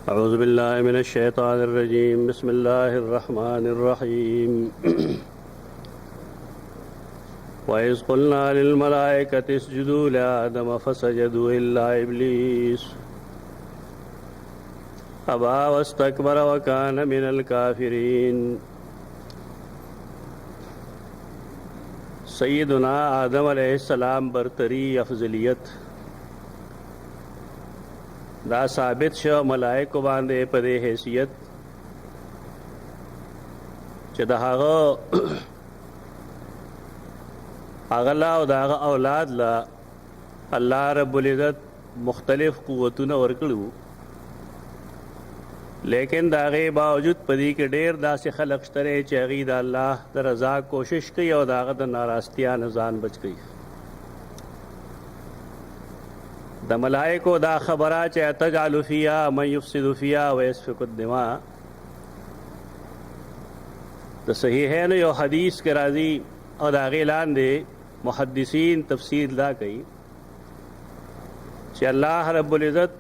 أعوذ بالله من الشيطان الرجيم بسم الله الرحمن الرحيم وإذ قلنا للملائكة اسجدوا لآدم فسجدوا إلا إبليس أبى واستكبر وكان من الكافرين سیدنا آدم علیہ السلام برتری افضلیت دا ثابت شو ملائکو باندې په دې حیثیت چې د هغه لا او د هغه اولاد لا الله رب العزت مختلف قوتونه ورکړو، لیکن د هغې باوجود په دې کې ډېر داسې خلق شته چې هغوی د الله د رضا کوشش کوي او د هغه د ناراستیا نه ځان بچ کوي. د ملائکو دا خبره چې تجعل فیها من یفسد فیها ویسفک الدماء د صحیحین یو حدیث کې راځي او د هغې لاندې محدثین تفسیر دا کوي چې الله رب العزت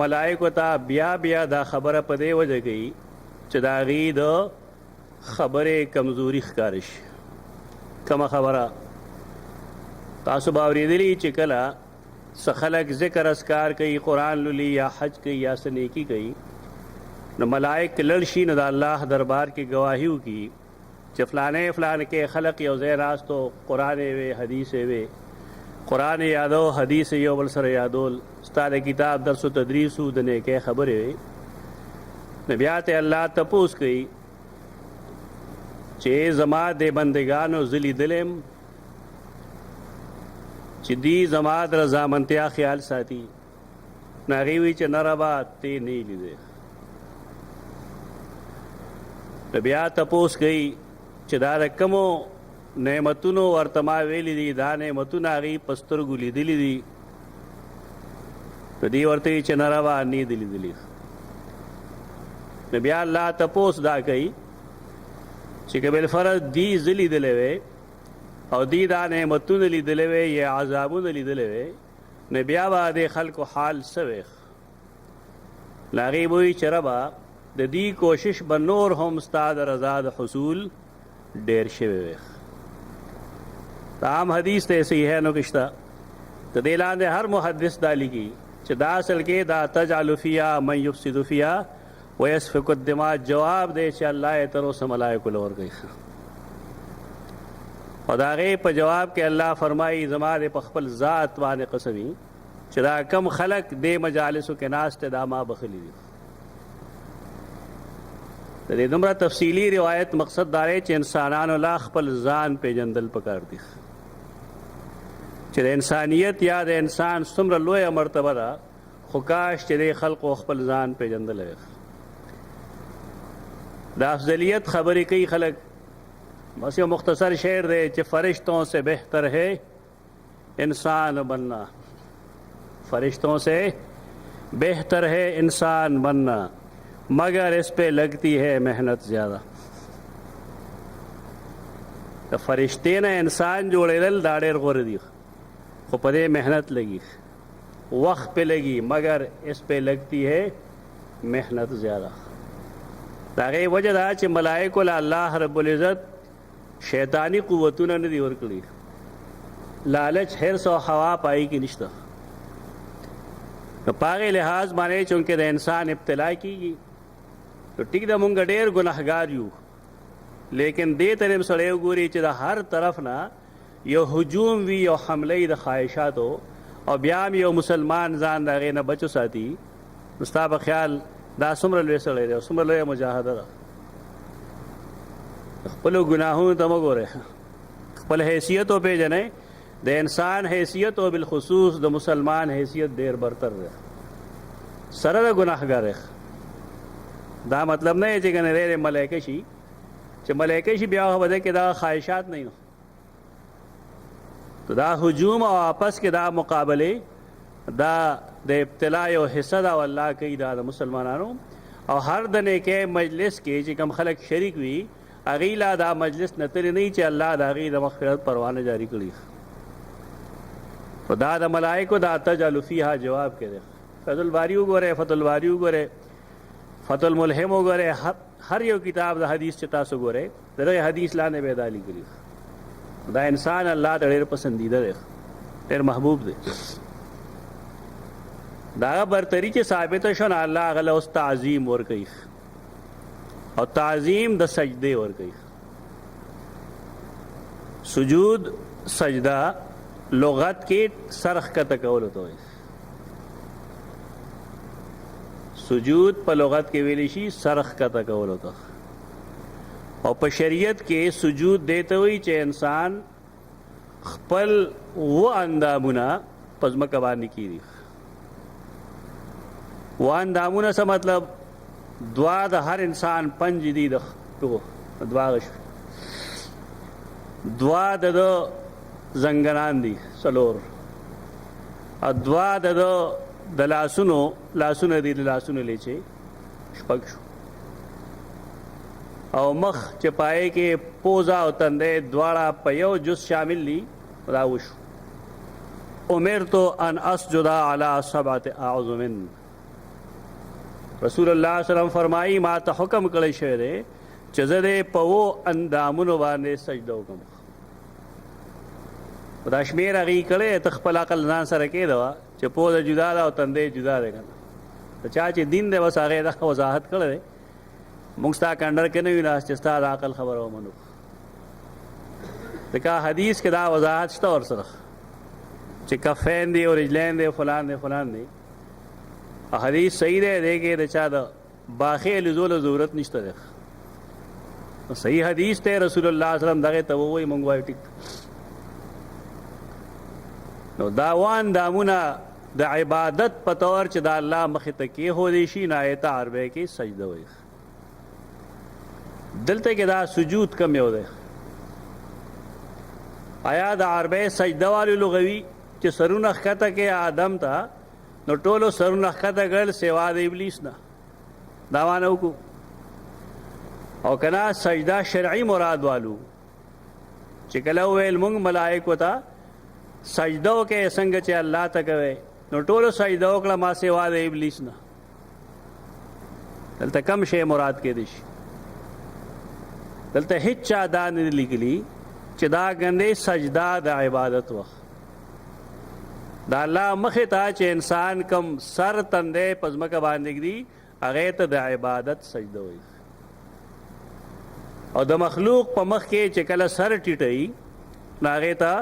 ملائکو ته بیا بیا دا خبره په دې وجه کوي چې د هغې د خبرې کمزوري ښکاره شي. کومه خبره تاسو به اورېدلي چې کله څه خلک ذکر اذکار کوي، قرآن لولي یا حج کوي یا څه نیکي کوي، نو ملائک لړ شي نو د الله دربار کې ګواهي وکړي چې فلانې فلانې کې خلق یو ځای راستو، قرآن یې وی، حدیث یې وی، قرآن یادو، حدیث یو بل سره یادول، ستا د کتاب درس و تدریس و د نیکۍ خبرې وی، نو بیا ته الله تپوس کوي چې زما د بندګانو زه لیدلم چې دی زما د رضامندتیا خیال ساتي، نو هغې وی چې نه ربه ته یې نه لیدې. نو بیا تپوس کوي چې دا د کومو نعمتونو ورته ما ویلي دي، دا نعمتونه هغې په سترګو لیدلي دي، نو دی ورته وي چې نه ربه نه دي لیدلي. نو بیا الله تپوس دا کوي چې که بالفرض دی زه لیدلی وی او دی دا نعمتونه لیدلی وی یا عذابونه لیدلی وی، نو بیا به د خلکو حال څه وی؟ نو هغې به وي چې ربه د دې کوشش به نور هم ستا د رضا د حصول ډېر شوی وی. عام حدیث ته صحیحینو کې شته، د دې لاندې هر محدث دا لیکي چې دا اصل کې دا تجعل فیها من یفسد فیها ویسفک الدماء جواب دی چې الله یې تر اوسه ملایکو له ورکوي. او د هغې په جواب کې الله فرمایي زما دې په خپل ذات باندې قسمي چې دا کم خلق دې مجالسو کې ناست دا ما بخلي دي. د دې دومره تفصیلي روایت مقصد دا دی چې انسانانو لا خپل ځان پیژندل پکار دي چې د انسانیت یا د انسان څومره لویه مرتبه ده، خو کاش چې د خلقو خپل ځان پیژندلی. د افضلیت خبرې کوي خلک، بس یو مختصر شعر دی چې فرشتوں سے بہتر ہے انسان بننا، فرشتوں سے بہتر ہے انسان بننا مگر اس پہ لگتی ہے محنت زیادہ. د فرشتې نه انسان جوړېدل دا ډېر غوره دي، خو په دې محنت لګي، وقت پہ لګي، مگر اس پہ لگتی ہے محنت زیادہ. د هغې وجه دا چې ملائکو له الله رب العزت شیطانی قوتونه نه دي ورکړي، لالچ حرص او هوا پای کې نشته. نو په هغې لحاظ باندې چونکې د انسان ابتلا کېږي، نو ټیک ده مونږ ډېر ګناهګار یو، لیکن دې طرف سړی وګوري چې د هر طرف نه یو هجوم وي، یو حمله د خواهشاتو، او بیا هم یو مسلمان ځان د هغې نه بچو ساتي، نو ستا په خیال دا څومره لوی سړی دی او څومره لویه مجاهده ده. خپلو ګناهونو ته مه ګورئ، خپل حیثیت وپېژنئ. د انسان حیثیت او بالخصوص د مسلمان حیثیت ډېر برتر دی سره د ګناهګارۍ. دا مطلب نه چې ګنې ډېرې ملایکه شي، چې ملایکه شي بیا خو به دی کې دا خواهشات نه وي. دا هجوم او آپس کې دا مقابلې دا د ابتلا یو حصه ده او الله کوي دا د مسلمانانو. او هر د نیکۍ مجلس کې چې کوم خلک شریک وي هغوی لا دا مجلس نه تللی نه چې الله د هغوی د مغفرت پروانه جاری کړي. خو دا د ملائکو دا تجعل فیها جواب کې دی. فضل الباری وګورئ، فتح الباری وګورئ، فتح الملهم وګوره هر یو کتاب د حدیث چې تاسو ګوره دغه حدیث لاندې به دا لیکلي دا انسان الله ته ډېر پسندیده دی ډېر محبوب دی دا برتری چې ثابت شون الله غل اوس تعظیم ور کوي او تعظیم د سجده ور کوي سجود سجدہ لغت کې سرخ کا تکول ہوتا ہے سجود په لغت کې ویل شي سرخ کا تکول ہوتا او په شریعت کې سجود دیته وي چې انسان خپل و اندامونه پزمکه باندې کیږي و اندامونه څه مطلب دعا د هر انسان پنج دي د دعا دعا د زنګنان دي څلور دعا د لاسونو دي لاسونو لیچې شپږ شو او مخ چې پای کې پوزا او تندې دواړه په یو جز شامل دي دا وشو امرت ان اسجد علی سبعه اعظم رسول الله صلی الله علیه وسلم فرمایي ما ته حکم کړی شوی دی چې زه دې په و اندامونو باندې سجده وکړم دا شمیر هغې کړی ته خپل عقل ځان سره کېده وه چې پوزه جدا ده او تندی جدا دی که نه د چا چې دین دی بس هغې دغه وضاحت کړی دی موږ ستا کنډر کې نه وي ناست چې ستا د عقل خبره ومنو ځکه حدیث کې دا وضاحت شته ورسره چې کفین دی او رجلین دی فلان دی فلان دی حدیث صحیح دی دی کې د چا د باخې لزولو ضرورت نشته دی صحیح حدیث دی رسول الله صلی الله علیه وسلم دغې ته ووایي موږ وایو ټیک نو دا وان دامونه د عبادت په طور چې د الله مخې ته کېښودی شي نو آیت عربی کې سجده وایي دلته کې دا سجود کم یو دی آیا د عربی سجده والو لغوي چې سرونه ښکته کې آدم ته نو ټولو سرونه ښکته کړل سوا د ابلیس نه دا معنی وکړو او که نه سجده شرعي مراد والو چې کله وویل موږ ملایکو ته سجده وکړئ څنګه چې الله ته کوئ نو ټولو سجده وکړه ما سوا د ابلیس نه دلته کم شی مراد کېدی شي دلته هیڅ چا دا نه لیکلي چې دا ګنې سجده د عبادت وخت دا الله مخې ته چې انسان کم سر تندی په ځمکه باندې ږدي هغې ته د عبادت سجده وایي او د مخلوق په مخ کې چې کله سر ټیټوي نو هغې ته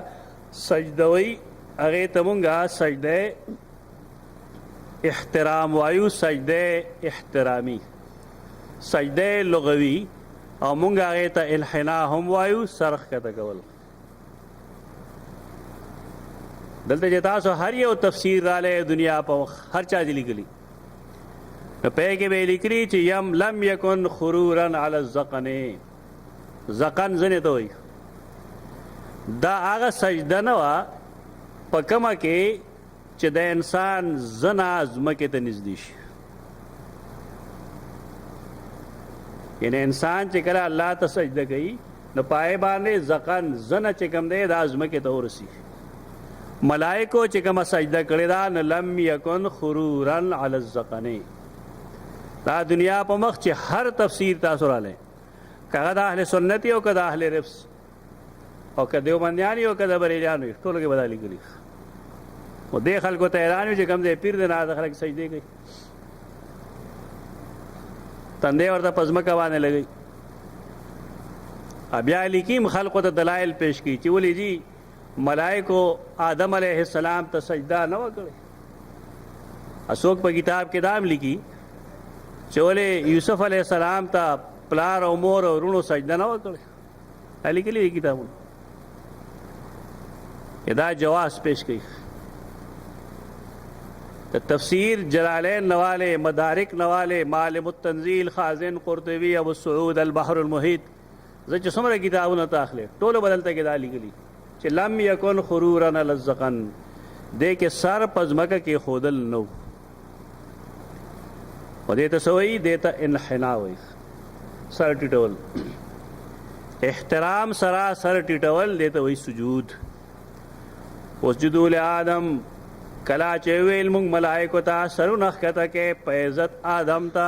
سجده وایي هغې ته مونږه سجده احترام وایو سجده احترامي سجده لغوي او مونږ هغې ته انحنا هم وایو سر ښکته کول دلته چې تاسو هر یو تفسیر رالی دنیا په هر چا دي لیکلي نو پی کې به یې لیکلي چې یم لم یکن خرورا علی الزقن زقن ځنې ته وایي دا هغه سجده نه وه په کومه کې چې د انسان زنه ځمکې ته نږدې شي یعنی انسان چې کله الله ته سجده کوي نو پای باندې زقن زنه چې کوم دی دا ځمکې ته ورسي ملائکو چې کومه سجده کړې ده نو لم یکن خرورا علی الزقن دا دنیا په مخ چې هر تفسیر تاسو رالی که هغه د اهل سنت او که د اهل رفس او که دیوبندیان او که د بریلیان وي ټولو کې به دا لیکلي خو دې خلکو ته حیران وي چې کوم ځای پیر دی نه هغه خلک سجدې کوي تندی ورته په ځمکه باندې لګوي بیا لیکیم خلقو ته دلایل پیش کړي چې ولې جي ملائکو آدم علیه السلام ته سجده نه وکړي څوک په کتاب کې دا هم لیکي چې ولې یوسف علیه السلام ته پلار او مور او وروڼو سجده نه وکړي دا لیکلي دي کتابونه دا جواز پیش کړي تفسیر جلالین نوالے مدارک نوالے معالم التنزیل خازن قرطبی ابو السعود البحر المحیط زه چې څومره کتابونه ته اخلي ټولو بدلته کې دا لیکلي چې لم یکن خرورا علی الزقن دې کې سر په ځمکه کې ښودل نه و او دې ته څه وایي دې ته انحنا وایي سر ټیټول احترام سره سر ټیټول دې ته وایي سجود اسجدوا لآدم کلا چې ویل موږ ملائکو ته سرونه ښکته کې په عزت آدم ته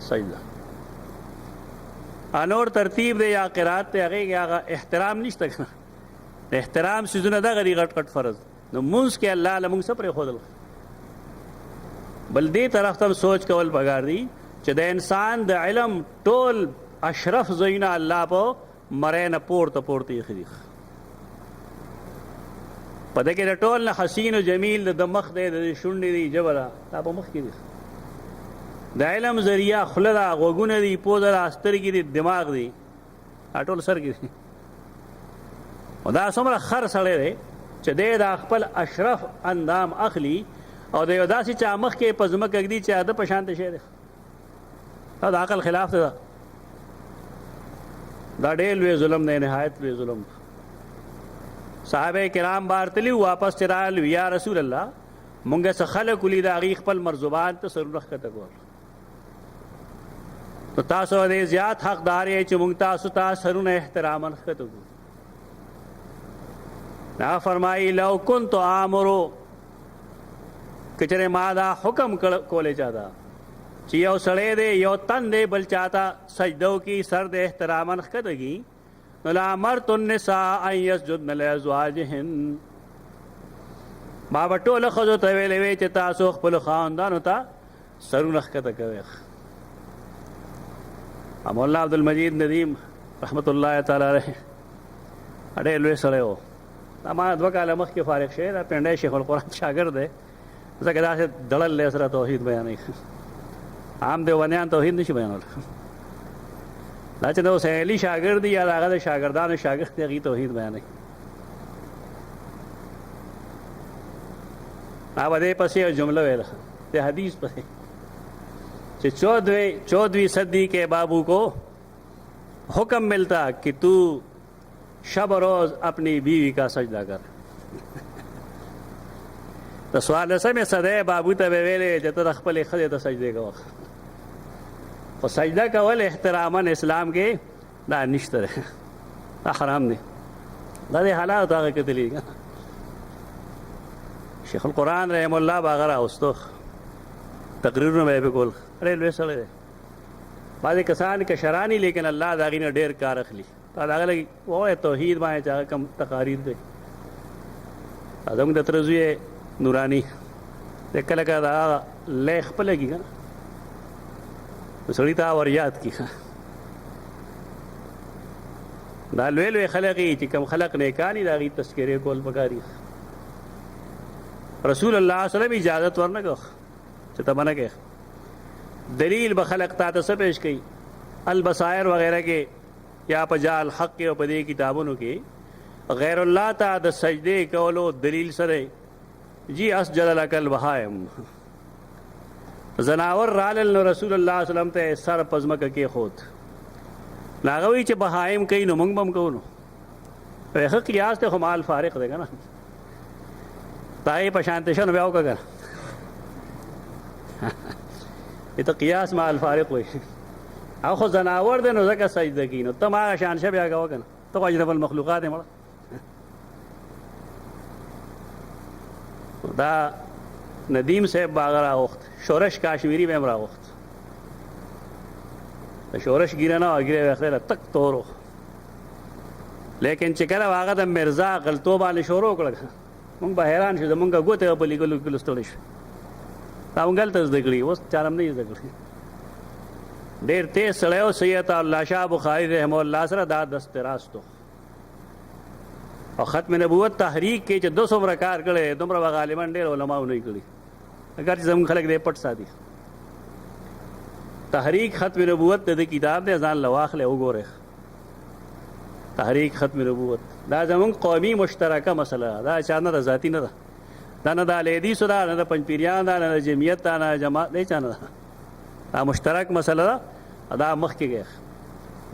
سجده انور ترتیب دی یا قرات ته هغه هغه احترام نشته کنه احترام سيزونه دا غري غټ غټ فرض نو مونږ کې الله لمونږ سپره خودل بل دې طرف ته سوچ کول پکار دی چې د انسان د علم ټول اشرف زینا الله په مرینه پورته پورته خريخ پدې کې د ټول نه حسین او جمیل د مخ دې د شونډې دی جبره دا په مخ کې دی د علم ذریعہ خلدا غوګونه دی پوزه سترګې دی دماغ دی ټول سر کې دی او دا څومره خر سړی دی چې دې د خپل اشرف اندام اخلي او د یو داسې چا مخ کې په ځمکه ږدي چې د په شان شی دی دا د عقل خلاف دی دا ډېر لوی ظلم دی نهایت لوی ظلم صحابه کرام بارتلی واپس چرال یا رسول الله مونږه څه خلک ولې د هغې خپل مرزوبان ته سرونه ښکته کول نو تاسو دې زیات حقدار یې چې مونږ تاسو ته سرونه احتراما ښکته کړو نا فرمایي لو كنت آمرو کچره ما دا حکم کولې چاته چې یو سړی دی یو تن دی بل چاته سجدو کی سر د احتراما ښکته کي نو لامرت النساء ان يسجدن لازواجهن ما به ټوله ښځو ته ویلې وې چې تاسو خپلو خاوندانو ته سرونه ښکته کوئ مولانا عبدالمجید ندیم رحمت الله تعالی علیه ډېر لوی سړی و دا ما 2 کاله مخکې فارغ شوی دا پنډی شیخ القرآن شاګرد دی ځکه داسې دړل دی سره توحید بیانوي عام دیوبندیان توحید نشي بیانولی دا چې د حسین شاګرد دی یا د هغه د شاګردانو شاګرد دی هغې توحید بیانوي اب دې پسې یو جمله ویله د حدیث پسې کہ 14ویں صدی کے بابو کو حکم ملتا کہ تو شب روز اپنی بیوی کا سجدہ کر تو سوال میں صدے بابو ته ویلې چې ته خپل خدای ته سجده کوه او سجده کول احتراما اسلام کې دا نشته دا حرام دی دا د حالات هغه کتلی شیخ القرآن رحم الله باغره اوستو تقریرونه به وکول ډېر لوی سړی دی بعضې کسان کشرانی لیکن الله د هغې نه ډېر کار اخلي تا د هغه لږ ووایه توحید باندې چې هغه کم تقاریر دی زموږ د تره زوی نوراني دی کله کله د هغه لی خپله کي که نه نو سړي ته ور یاد کي دا لوی لوی خلق چې کم خلق نیکان دي د هغې تذکرې کول پکار دي رسول الله صلی الله علیه وسلم اجازت ورنه کړه چې ته منع کوې دلیل به خلق تا ته څه پیش کوي البصائر وغیرہ کې یا په جال حق کې او په دې کتابونو کې غیر الله ته د سجدې کولو دلیل سره جی اسجد لک البهائم زناور رالل نو رسول الله صلی الله علیه وسلم ته سر پزمکه کې خود لاغوي چې بهائم کوي نو موږ بم کوو نو هغه قیاس ته همال فارق دی کنه تای په شانته شنو بیا وکړه ته قیاس مع الفارق وي او خو زناور دی نو ځکه سجده کوي نو ته ما هغه شان شه بیا کوه که نه ته خو اجرف المخلوقات یې مړه دا ندیم صاحب باغ راغوښت شورش کاشمیری به هم راغوښت د شورش ګیره نه وه ګیره ویخته تک تور و لیکن چې کله هغه د مرزا غلطو باندې شروع کړه مونږ به حیران شو زمونږ ګوتې به په لیکلو کې ستړی شو دا مونږ هلته زده کړي اوس چا هم نه زده کړي ډېر تیز سړی و سید الله شاه بخاري رحمه الله سره دا دست راست و او ختم نبوت تحریک کې چې 200 کار کړی دومره به غالبا ډېر علماو نه کړي اگر چې زموږ خلک دې پټ ساتي تحریک ختم نبوت د کتاب دی ځان له واخلې وګورئ تحریک ختم نبوت دا زموږ قومي مشترکه مسله دا چا نه ده ذاتي نه ده دا نه د اهلحدیثو ده نه د پنجپیریان ده نه د جمعیت ده نه د جماعت دی چا نه ده دا مشترک مسله ده دا مخکې گئے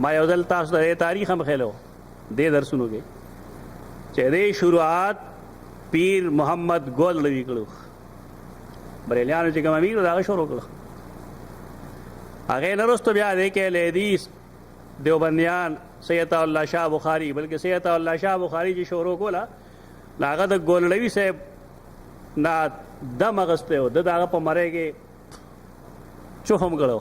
ما یو ځل تاسو ته تاریخ هم ښیلی و دې درسونو کې چې دې شروعات پیر محمد ګل نوي کړو بریلیانو چې کوم امیر د هغه شروع کړو هغې نه وروسته بیا دې کې اهلحدیث دیوبندیان سید الله شاه بخاري بلکې سید الله شاه بخاري چې شروع کوله نو هغه د ګولړوي صاحب نه دم اخیستی و د هغه په مرۍ کې چوخ هم کړی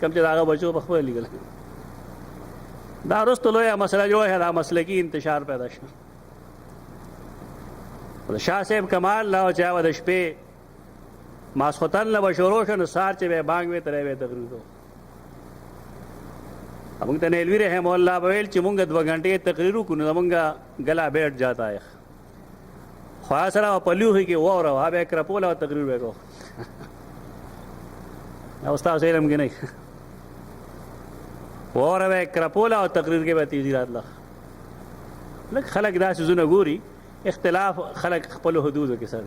کم چې داغه بچو په خپل لیکل دا رستو لویه مسله جوړه دا مسلکی انتشار پیدا شو د شاه صاحب کمال لا چا د شپې ماسختن له بشورو شنو سار چې به بانګ وې ترې وې تقریر موږ ته نیلوی رحم الله ویل چې موږ 2 غنټې تقریر وکړو موږ غلا بیٹھ جاتا ہے خاصره په لوخي کې وره هغه کرپوله تقریر وکړو او استاد علم کې نه وره کرپوله او تقریر کې به تیزی راتله لکه خلک داسې زونه ګوري اختلاف خلک خپل حدودو کې سره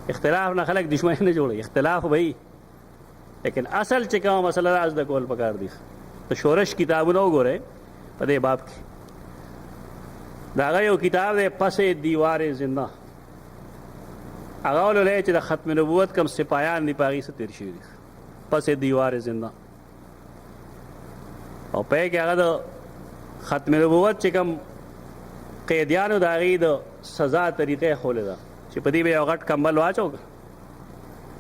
اختلاف نه خلک دشمنی نه جوړي اختلاف وي لیکن اصل چې کوم مسله راز د کول پکار دي تو شورش کتابونه وګوره په دې باب کې دا یو کتاب دی پس دیوار زنده هغه ولولې چې د ختم نبوت کم سپایان دی پاغي څخه تیر شوی پس دیوار زنده او په کې هغه د ختم نبوت چې کم قیدیانو د هغې د سزا طریقې ښولې ده چې په دې به یو غټ کمبل واچو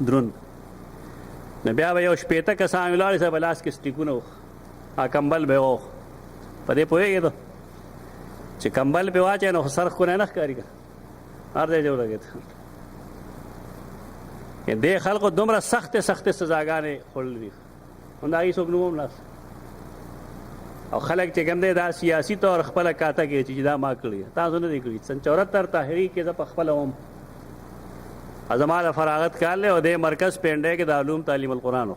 دروند نو بیا به یو شپېته کسان ولاړې سه په لاس کې سټیکونه کمبل به و په دې پوهېږې ته چې کمبل پې واچوې نو خو سر ښکلی نه ښکاري که هر ځای جو لګېد دې خلکو دومره سختې سختې سزاګانې خوړلې دي نو د هغې څوک نوم هم ناست او خلک چې کوم دی دا سیاسي طور خپله کاته کوي چې دا ما کړي تاسو نه دی کړي سن 74 تحریک کې زه په خپله وم زما د فراغت کال دی او دې مرکز پینډۍ کې د علوم تعلیم القرآن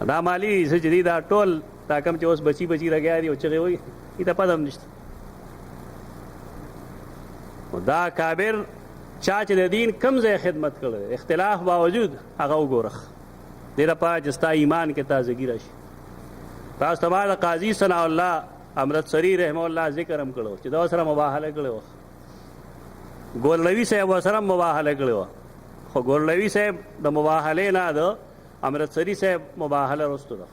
دا مالی څه چې دي دا ټول دا کوم چې اوس بچي لګیا دي او چغې وایي دې ته پته هم نشته دا کابر چا چې د دین کم ځای خدمت کړی اختلاف باوجود هغه وګوره دې لپاره چې ستا ایمان کې تازګي راشي تاسو ته ما د قاضي ثناء الله امرتسري رحمه الله ذکر هم کړو چې دا سره مباهله کړې وه ګورلوي صاحب ورسره مباهله کړې وه خو ګورلوي صاحب د مباهلې نه د امرتسري صاحب مباهله وروسته ده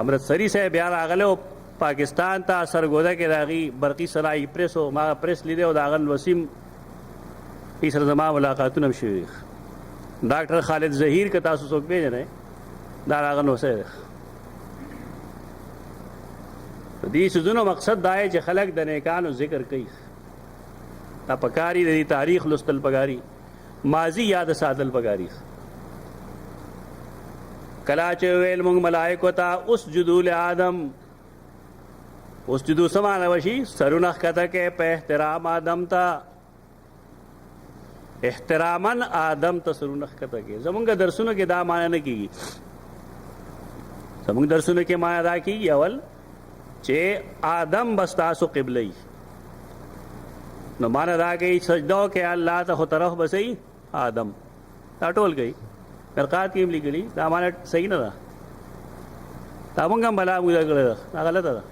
امرتسري صاحب بیا راغلی و پاکستان ته سرګوده کې د هغې برقي صنایع پریس و ما پریس لیدی او د هغه وسیم ای سره زما ملاقاتونه هم شوي ډاکټر خالد ظهیر که تاسو څوک پېژنئ دا راغه نوسی دی دې څیزونو مقصد دا دی چې خلک د نیکانو ذکر کوي دا پکاري د دې تاریخ لوستل پکاري ماضي یاد ساتل پکاري کله چې ویل موږ ملایکو ته اسجدوا لآدم اسجدو سمانه وشي سرونه ښکته کې په احترام آدم ته احتراما آدم ته سرونه ښکته کې زمونږ درسونو کې دا معنی نه کېږي زمونږ درسونو کې معنی دا کېږي اول چې آدم بس تاسو قبله یي نو معنی دا کوي سجدو کې الله ته خو طرف بسئ آدم دا ټول کوي فرقات کې هم لیکلي دا معنی صحیح نه ده دا مونږ هم بلا موږ کړې ده دا غلطه ده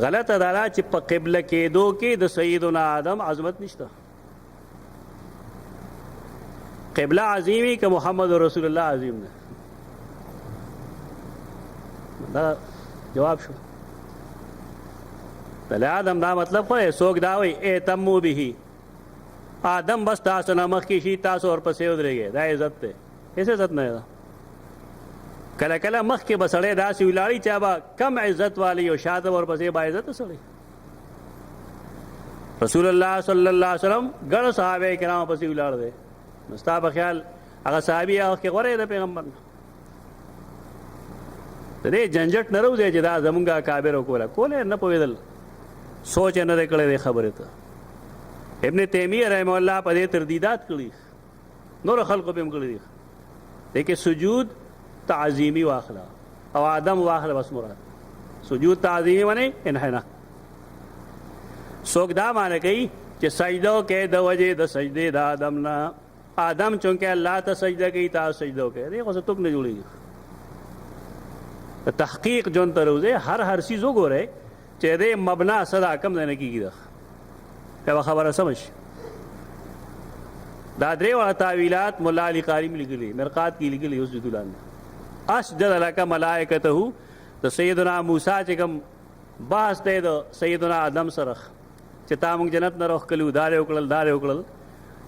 غلطه دا چې په قبله کېدو کې د سیدنا آدم عظمت نشته قبله عظیمی که محمد رسول الله عظیم ده دا جواب شو دل آدم دا مطلب خو څوک دا وایي اعتموا به آدم بس تاسو نه مخکې شي تاسو ورپسې ودرېږئ دا عزت دی هېڅ عزت نه ده کله کله مخکې به سړی داسې ولاړي چې به کم عزت والی او شاته ورپسې با عزته سړی رسول الله صلی الله علیه وسلم ګڼ صحابه کرام پسې ولاړ دی نو ستا په خیال هغه صحابي هغه کې غوره د پیغمبر د دې جنجټ نه روځي چې دا زمونږ کابر وکوله کوله نه پوهېدل سوچ یې نه دی کړی دی خبرې ته ابن تیمیه رحمه الله په دې تردیدات کړي نور خلقو به هم کړي دي لیکن سجود تعظیمی واخله او آدم واخله بس مراد سجود تعظیمی معنی انحنا څوک دا معنی کوي چې سجدو کې د وجې د سجدې د آدم نه آدم چونکه الله ته سجده کوي تاسو سجدو کوي دې خو څه توک نه جوړېږي تحقیق جون ته روزه هر چیز وګورئ چې دې مبنا صدا کم نه کېږي دا خبره سمجھ دا درې واړه تعویلات مولا علی قاریم لیکلي مرقات کې لیکلي اسجدوا له اسجد لك ملائکته د سیدنا موسی چې کوم باس دی د سیدنا آدم سره چې تا موږ جنت نه روح کلو دار وکړل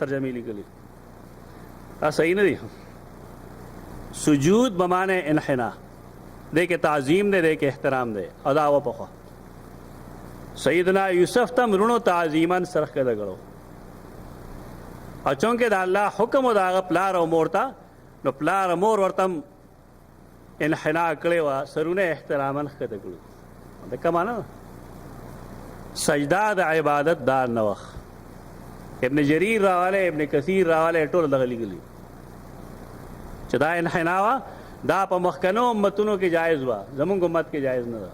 ترجمه لیکلي دا صحیح نه دی سجود بمانے انحنا دے کے تعظیم دے دے کے احترام دے ادا و پخوا سیدنا یوسف تم رونو تعظیمن سرخ کے دگڑو اور چونکہ دا اللہ حکم دا آغا پلار و مورتا نو پلار و مور ورتم انحنا کڑے وا سرون احترامن کے دگڑو دکا مانا سجدہ دا عبادت دار نوخ ابن جریر راوالے ابن کثیر راوالے ټول دغه لیکلي چې دا انحنا وا دا په مخکنو امتونو کې جایز وا زمونږ امت کې جایز نه ده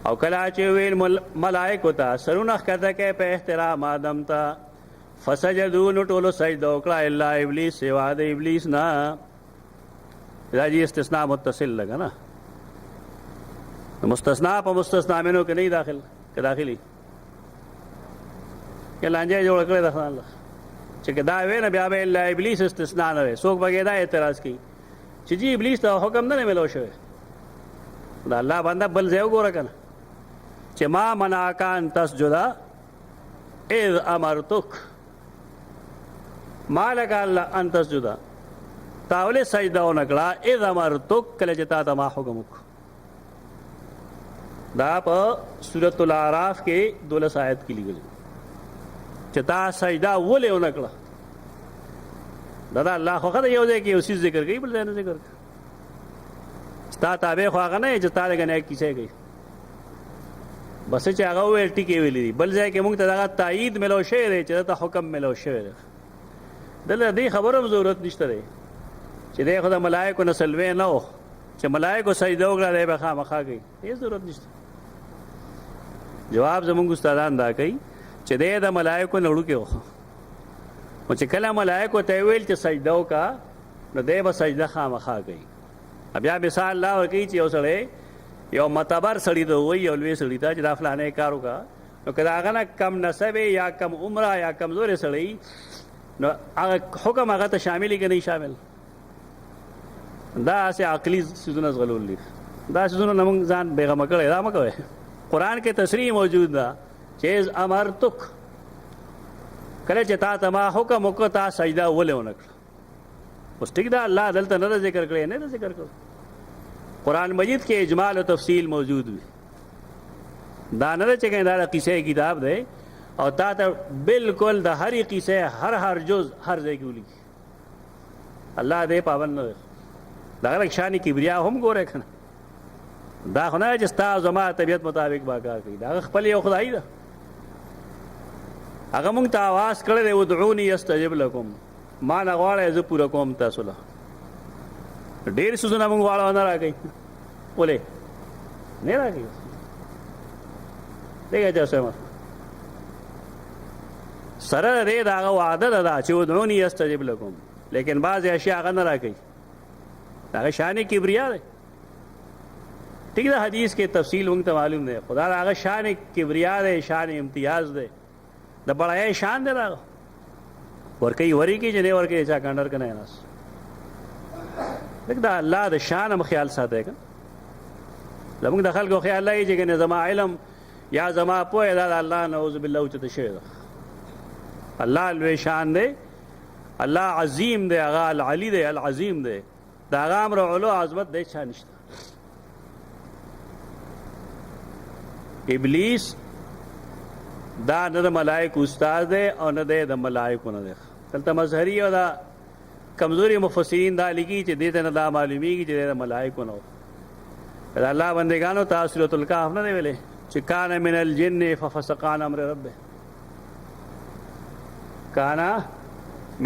او کله چې ویل ملائکو ته سرونه ښکته کې په احترام آدم ته فسجدوا نو ټولو سجده وکړه الا ابلیس سوا د ابلیس نه دا جی استثناء متصل لگا نا مستثنا په مستثنا منو کې نه داخل کې داخلي کې لانجه جوړ کړی د الله چې دا وینه بیا به الا ابلیس استثناء نه وي څوک بګی دا اعتراض کوي چې جی ابلیس ته حکم نه ملو شوی دا الله باندې بل ځای وګوره کنه چې ما منعک ان تسجد اذ امرتک ما لك ان تسجد تاولې سجده ونکړه اذ امرتک کله چې تا ته ما حکم وکړ دا په سورۃ الاعراف کې 12 آیت کې لیکل چې تا سجده ولې ونکړه دا الله خو خدای یو ځای کې یو څه ذکر کوي بل ځای نه ذکر کوي تا تابع خو هغه نه چې تا لګنه کیسه کوي بس چې هغه ویل ټکی ویلي بل ځای کې موږ ته دا تایید ملو شوی دی چې دا حکم ملو شوی دی دلته دې خبرو ضرورت نشته دی چې دې خدای ملائکه نسلوي نه و چې ملائکه سجده وکړه دی به خامخا کوي هیڅ ضرورت نشته جواب زموږ استادان دا کوي چې دې د ملائکه نړو کې و او چې کله ملائکه ته ویل چې سجده وکړه نو دې به سجده خامخا کوي بیا مثال الله ورکوي چې یو سړی یو معتبر سړی ته وایي یو لوی سړی ته چې دا فلانه کار وکړه نو که د هغه نه کم نسب یا کم عمره یا کمزورې سړی نو هغه حکم هغه ته شامل یې که نه شامل دا هسې عقلي څیزونه زغلول دي دا څیزونه نه موږ ځان بېغمه کړی دا مه کوئ قرآن کې تصریح موجود ده چې از امرتک کله چې تا ته ما حکم وکړه تا سجده ولې ونه کړه اوس ټیک ده الله دلته نه ده ذکر کړی نه ده ذکر کړی قرآن مجید کې اجمال و تفصیل موجود وي دا نه ده چې دا د قصې کتاب دی او تا ته بالکل د هرې قصې هر جز هر ځای کې ولیکي الله دې پابند نه دی د هغه شان کبریا هم ګوره که نه دا خو نه چې ستا زما طبیعت مطابق به کار کوي دا هغه خپل یو خدایي ده هغه موږ ته آواز کړی دی ادعوني استجب لکم ما نه غواړئ زه پوره کوم تاسو له ډېر څیزونه موږ غواړو نه راکوي ولې نه راکوي دیګه چې سره دې د هغه وعده ده دا چې ادعوني استجب لکم لیکن بعضې اشیا هغه نه راکوي د هغه شان کبریا دی ٹھیک ہے حدیث کے تفصیل موږ ته معلوم دی خدا د هغه شان کبریا دی شان امتیاز دی د بڑای شان دی دا ورکوي وری کې چې نه ورکوي چا کنډر که نه ناس لکه دا الله د شان هم خیال ساتي که زموږ د خلکو خیال لګي چې کنه زما علم یا زما پوهه دا د الله نعوذ بالله اوچته شوی ده الله لوی شان دی الله عظیم دی هغه العلی دی العظیم دی د هغه امر علو عظمت دی چا نشته ابلیس دا نه د ملائکو استاد دی او نه دی د ملائکو نه دی دلته مظهري او دا کمزوري مفسرین دا لیکي چې دې ته نه دا معلومیږي چې د ملائکو نه و د الله بندګانو ته سورۃ الکهف نه دی ویلې چې کان من الجن ففسق عن امر ربه کانا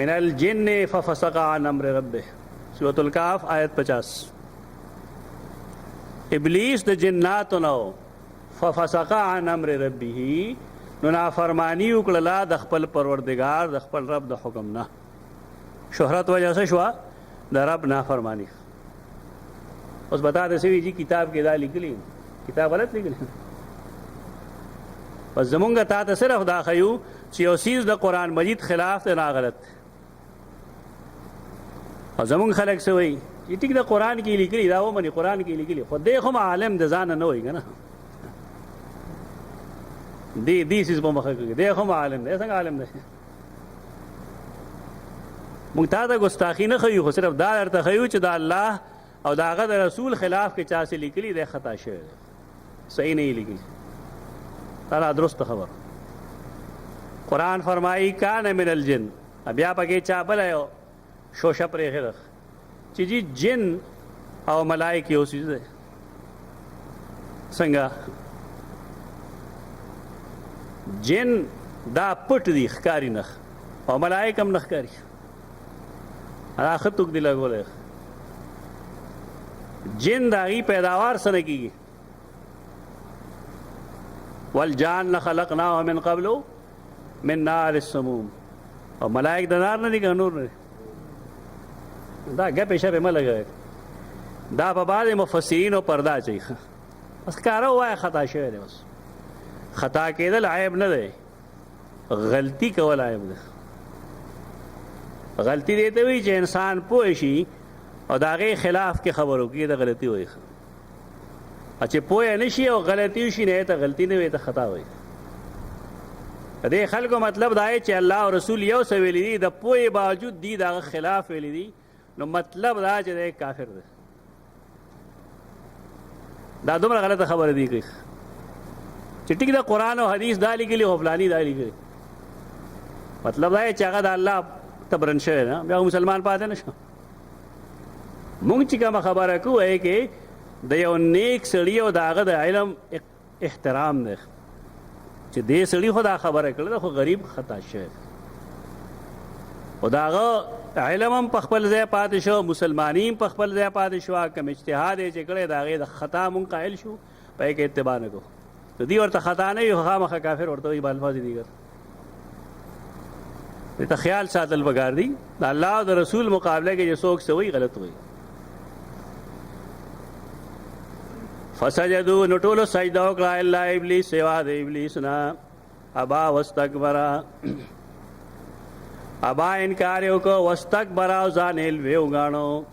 من الجن ففسق عن امر ربه سورۃ الکهف آیت 50 ابلیس د جناتو نه ففسق عن امر ربه نو نافرمانی وکړه د خپل پروردگار د خپل رب د حکم نه شهرت وجہ سے شوا د رب نافرمانی اوس بتا دې سوي جی کتاب کې دا لیکلي کتاب غلط لیکلی پس زمونږ تا ته صرف دا خیو چې یو څیز د قرآن مجید خلاف دی نه غلط او زمونږ خلک څه وایي چې ټیک د قرآن کې لیکلي دا ومني قرآن کې لیکلي خو دی خو عالم د ځانه نه وایي که نه دی سیز په مخه کوي، دی هم عالم دی. څنګه عالم دی؟ موږ تا ته ګستاخي نه ښیو، خو صرف دا درته ښیو چې د الله او د هغه د رسول خلاف کې چا څه لیکلي دی خطا شوی دی، صحیح نه یې لیکلي. دا درسته خبر. قرآن فرمایي کان من الجن، بیا پکې چا بله یو شوشه پرېښې ده چې جي جن او ملایک یو څیز دی. څنګه؟ جن دا پټ دي، ښکاري نه، او ملایک هم نه ښکاري. دا ښه توک دی لګولی. جن د هغې پیداوار څه نه کېږي. والجان خلقناه من قبل من نار السموم، او ملائک د نار نه دي که نور نه دي؟ دا ګپې شپې مه لګوئ. دا په بعضې مفسرینو پردا چوي. بس ښکاره ووایه خطا شوی دی. بس خطا کېدل عیب نه دی، غلطي کول عیب دی. غلطي دې ته وایي چې انسان پوه شي او د هغې خلاف کې خبر وکړي، د غلطي وایي. چې پوه نه شي او غلطي وشي نه ته غلطي نه وایي، ته خطا وایي. د دې خلکو مطلب دا دی چې الله او رسول یو څه ویلي دي، د پوهې باوجود دي د هغه خلاف ویلي دي، نو مطلب دا چې دی کافر دی. دا دومره غلطه خبره دی کوي چې ټیک ده قرآن او حدیث دا لیکلي خو فلاني دا لیکلي. مطلب دا دی چې هغه د الله ته برن شوی نه، بیا مسلمان پاتې نه شو. مونږ چې کومه خبره کوو کې د یو نیک سړي او د هغه د علم احترام دی چې دې سړي خو دا خبره کړې ده، خو غریب خطا شوی او د هغه علم هم په خپل ځای پاتې شو، مسلماني هم په خپل ځای پاتې شوه. کوم اجتهاد یې چې کړی د هغې د خطا مونږ قایل شو، په یې کې اتباع نه کوو. د دې ورته خطا نه وي، خو خامخا کافر ورته وایي بالفاظ دیګر. دې ته خیال ساتل پکار دي. د الله او د رسول مقابله کې چې څوک څه وایي غلط وایي. فسجدو، نو ټولو سجده وکړه الا ابلیس، سوا د ابلیس نه. ابا واستکبره، ابا انکار یې وکړو، واستکبره او ځان یې لوی وګاڼو.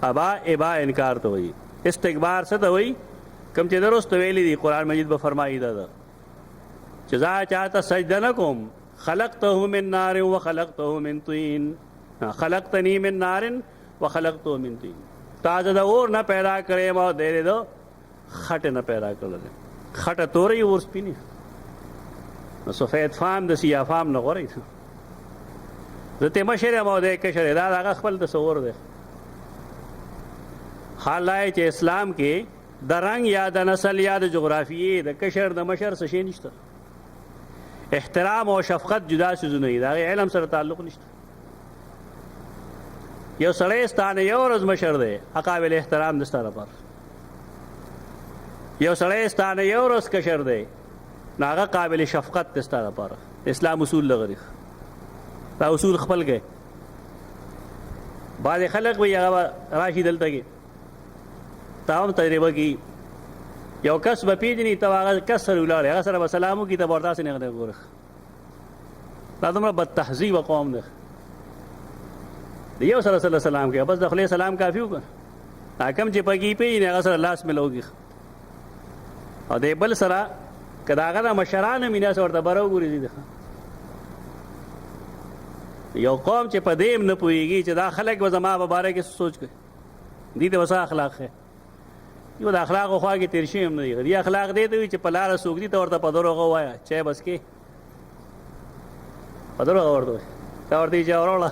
ابا انکار ته وایي. استکبار څه ته وایي؟ کوم چې درست ویلي دي قرآن مجید به فرمایي دا ده چې زه چاته سجده نه کوم. خلقته من نار وخلقته من طین، خلقتنی من نار وخلقته من طین. تا د اور نه پیدا کړی ما، دی د خټې نه پیدا کړلی. خټه تورې اور سپینې، نو سفید فام د سیاه فام نه غوره. زه ته مشر یم او دی کشر، دا د هغه خپل تصور دی. حال دا چې اسلام کې د رنګ یا د نسل یا د جغرافیې د کشر د مشر څه شی نشته. احترام او شفقت جدا څیزونه دي، د هغې علم سره تعلق نشته. یو سړی ستا نه یو ورځ مشر دی، قابل احترام دی ستا لپاره. یو سړی ستا نه یو ورځ کشر دی، نو هغه قابل شفقت دی ستا لپاره. اسلام اصول لغري، دا اصول خپل کړئ. بعضې خلک وایي هغه راشي دلته کې تا هم تجربه کړي، یو کس به پېژني، ته هغه کس سره ولاړې، هغه سره به سلام وکړي، ته به ورته هسې نه ګوره. دا دومره بدتهذیبه قوم دی. د یو سره سره سلام کوي، بس د خولې سلام کافي وکړه. کم چې پکې پېژني هغه سره لاس میلاوږي. او د بل سره که د هغه د مشرانو مینه سه ورته بره وګوري. یو قوم چې په دې نه پوهېږي چې دا خلک به زما په باره کې سوچ کوي، دې ته به څه اخلاق ښیي. یو د اخلاقو خوا کې تېر شوي هم نه دي. دې اخلاق دې ته وي چې په لاره څوک دي ته ورته په دروغه ووایه چای بس کې، په دروغه ورته وایي، تا ورته یې چای وراوړه